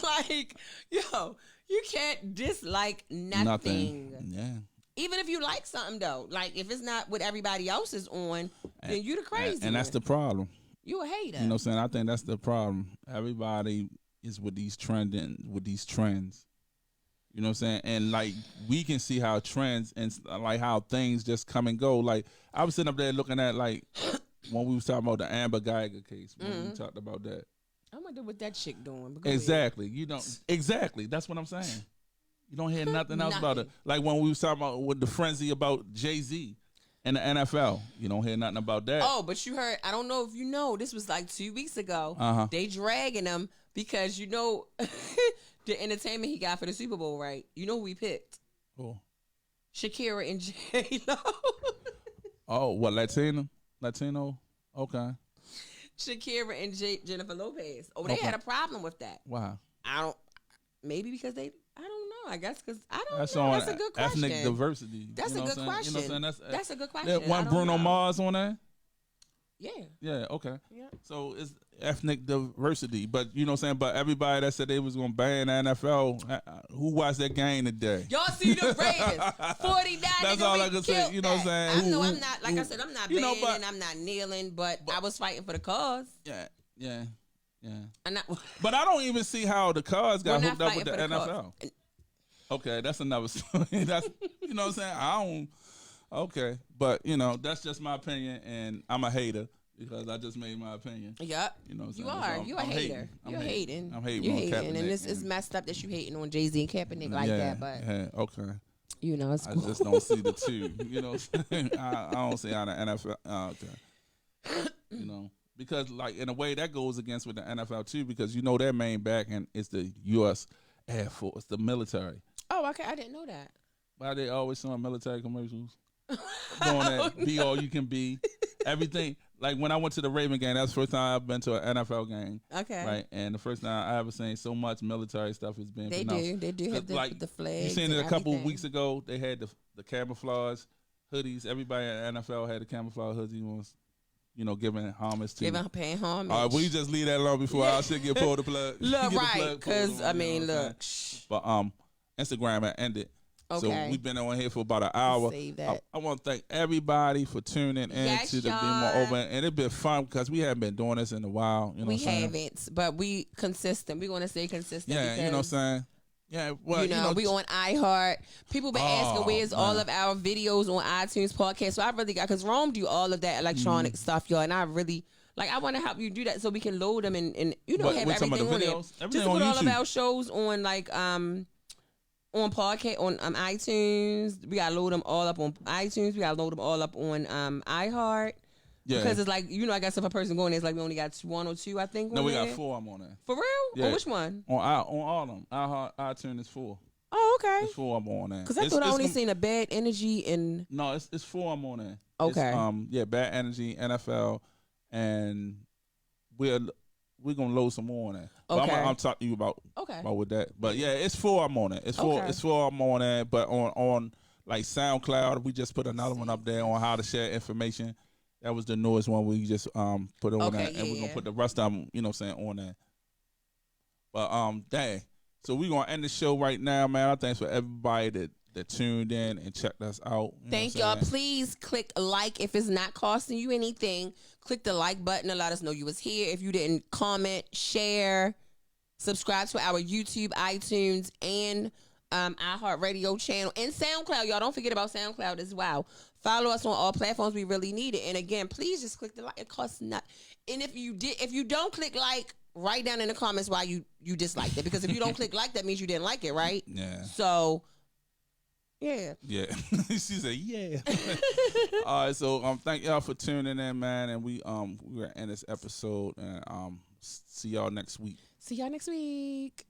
Speaker 1: Like, you can't dislike nothing.
Speaker 2: Yeah.
Speaker 1: Even if you like something though, like if it's not what everybody else is on, then you the crazy.
Speaker 2: And that's the problem.
Speaker 1: You a hater.
Speaker 2: You know what I'm saying? I think that's the problem. Everybody is with these trends. You know what I'm saying? And like we can see how trends and like how things just come and go. Like I was sitting up there looking at like when we was talking about the Amber Geiger case. When we talked about that.
Speaker 1: I wonder what that chick doing.
Speaker 2: Exactly. Exactly. That's what I'm saying. You don't hear nothing else about it. Like when we was talking about with the frenzy about Jay-Z and the NFL. You don't hear nothing about that.
Speaker 1: Oh, but you heard, I don't know if you know, this was like 2 weeks ago. They dragging him because the entertainment he got for the Super Bowl, right? You know who we picked?
Speaker 2: Oh.
Speaker 1: Shakira and J-Lo.
Speaker 2: Oh, what, Latino? Okay.
Speaker 1: Shakira and Jennifer Lopez. Oh, they had a problem with that.
Speaker 2: Wow.
Speaker 1: Maybe because I don't know. I guess because I don't know. That's a good question.
Speaker 2: Ethnic diversity.
Speaker 1: That's a good question. You know what I'm saying? That's a good question.
Speaker 2: There wasn't Bruno Mars on there?
Speaker 1: Yeah.
Speaker 2: Yeah, okay.
Speaker 1: Yeah.
Speaker 2: So it's ethnic diversity. But you know what I'm saying? But everybody that said they was going to ban the NFL, who watched that game today?
Speaker 1: Y'all see the Raiders. 49.
Speaker 2: That's all I can say. You know what I'm saying?
Speaker 1: I'm not, like I said, I'm not banning, I'm not kneeling, but I was fighting for the cause.
Speaker 2: Yeah.
Speaker 1: But
Speaker 2: I don't even see how the cause got hooked up with the NFL. Okay, that's another story. That's, you know what I'm saying? I don't. Okay, but that's just my opinion, and I'm a hater because I just made my opinion.
Speaker 1: Yep.
Speaker 2: You know what I'm
Speaker 1: saying?
Speaker 2: You are.
Speaker 1: You're a hater. You're hating.
Speaker 2: I'm hating.
Speaker 1: You're
Speaker 2: on
Speaker 1: hating,
Speaker 2: Kaepernick,
Speaker 1: and it's messed up that you hating on Jay-Z and Kaepernick like that. But
Speaker 2: okay.
Speaker 1: It's cool.
Speaker 2: I just don't see the two. You know what I'm saying? I don't see how the NFL. Okay. Because like in a way that goes against with the NFL too, because their main backing is the U.S. Air Force, the military.
Speaker 1: Oh, okay. I didn't know that.
Speaker 2: Why they always showing military commercials? Doing that, be all you can be. Everything. Like when I went to the Raven game, that's the first time I've been to an NFL game.
Speaker 1: Okay.
Speaker 2: Right. And the first time I ever seen so much military stuff is being pronounced.
Speaker 1: They do have the flag.
Speaker 2: You seen it a couple of weeks ago. They had the camouflage hoodies. Everybody at NFL had the camouflage hoodies ones. Giving homage to.
Speaker 1: Paying homage.
Speaker 2: All right, will you just leave that alone before our shit get pulled the plug?
Speaker 1: Look, right, because, look.
Speaker 2: But Instagram had ended.
Speaker 1: Okay.
Speaker 2: So we've been on here for about an hour.
Speaker 1: Save that.
Speaker 2: I want to thank everybody for tuning in to the Bmore Open. And it's been fun because we haven't been doing this in a while.
Speaker 1: We haven't, but we consistent. We want to stay consistent.
Speaker 2: Yeah, you know what I'm saying? Yeah, well,
Speaker 1: we on iHeart. People been asking where's all of our videos on iTunes podcast. So I really got, because Rome do all of that electronic stuff, y'all, and I really I want to help you do that so we can load them and have everything on there. Just put all of our shows on on podcast on iTunes. We gotta load them all up on iTunes. We gotta load them all up on iHeart. Yeah. Because it's like, I guess if a person going there, it's like we only got 1 or 2, I think.
Speaker 2: No, we got 4 of them on there.
Speaker 1: For real?
Speaker 2: Yeah.
Speaker 1: On which one?
Speaker 2: On all of them. iHeart, iTunes is 4.
Speaker 1: Oh, Okay.
Speaker 2: It's 4 I'm on there.
Speaker 1: Because I thought I only seen a bad energy in.
Speaker 2: No, it's 4 I'm on there.
Speaker 1: Okay.
Speaker 2: Bad energy, NFL, and we're gonna load some more on there.
Speaker 1: Okay.
Speaker 2: But I'm talking to you about with that. But yeah, it's 4 I'm on it. It's 4 I'm on there. But on like SoundCloud, we just put another one up there on how to share information. That was the newest one we just put on there, and we're gonna put the rest of them, on there. But dang. So we're gonna end the show right now, man. Thanks for everybody that tuned in and checked us out.
Speaker 1: Thank y'all. Please click like if it's not costing you anything. Click the like button to let us know you was here. If you didn't comment, share, subscribe to our YouTube, iTunes, and iHeartRadio channel and SoundCloud. Y'all don't forget about SoundCloud as well. Follow us on all platforms. We really need it. And again, please just click the like. It costs nothing. And if you don't click like, write down in the comments why you disliked it. Because if you don't click like, that means you didn't like it, right?
Speaker 2: Yeah.
Speaker 1: So, yeah.
Speaker 2: Yeah. She said, yeah. All right. So thank y'all for tuning in, man. And we're gonna end this episode and see y'all next week.
Speaker 1: See y'all next week.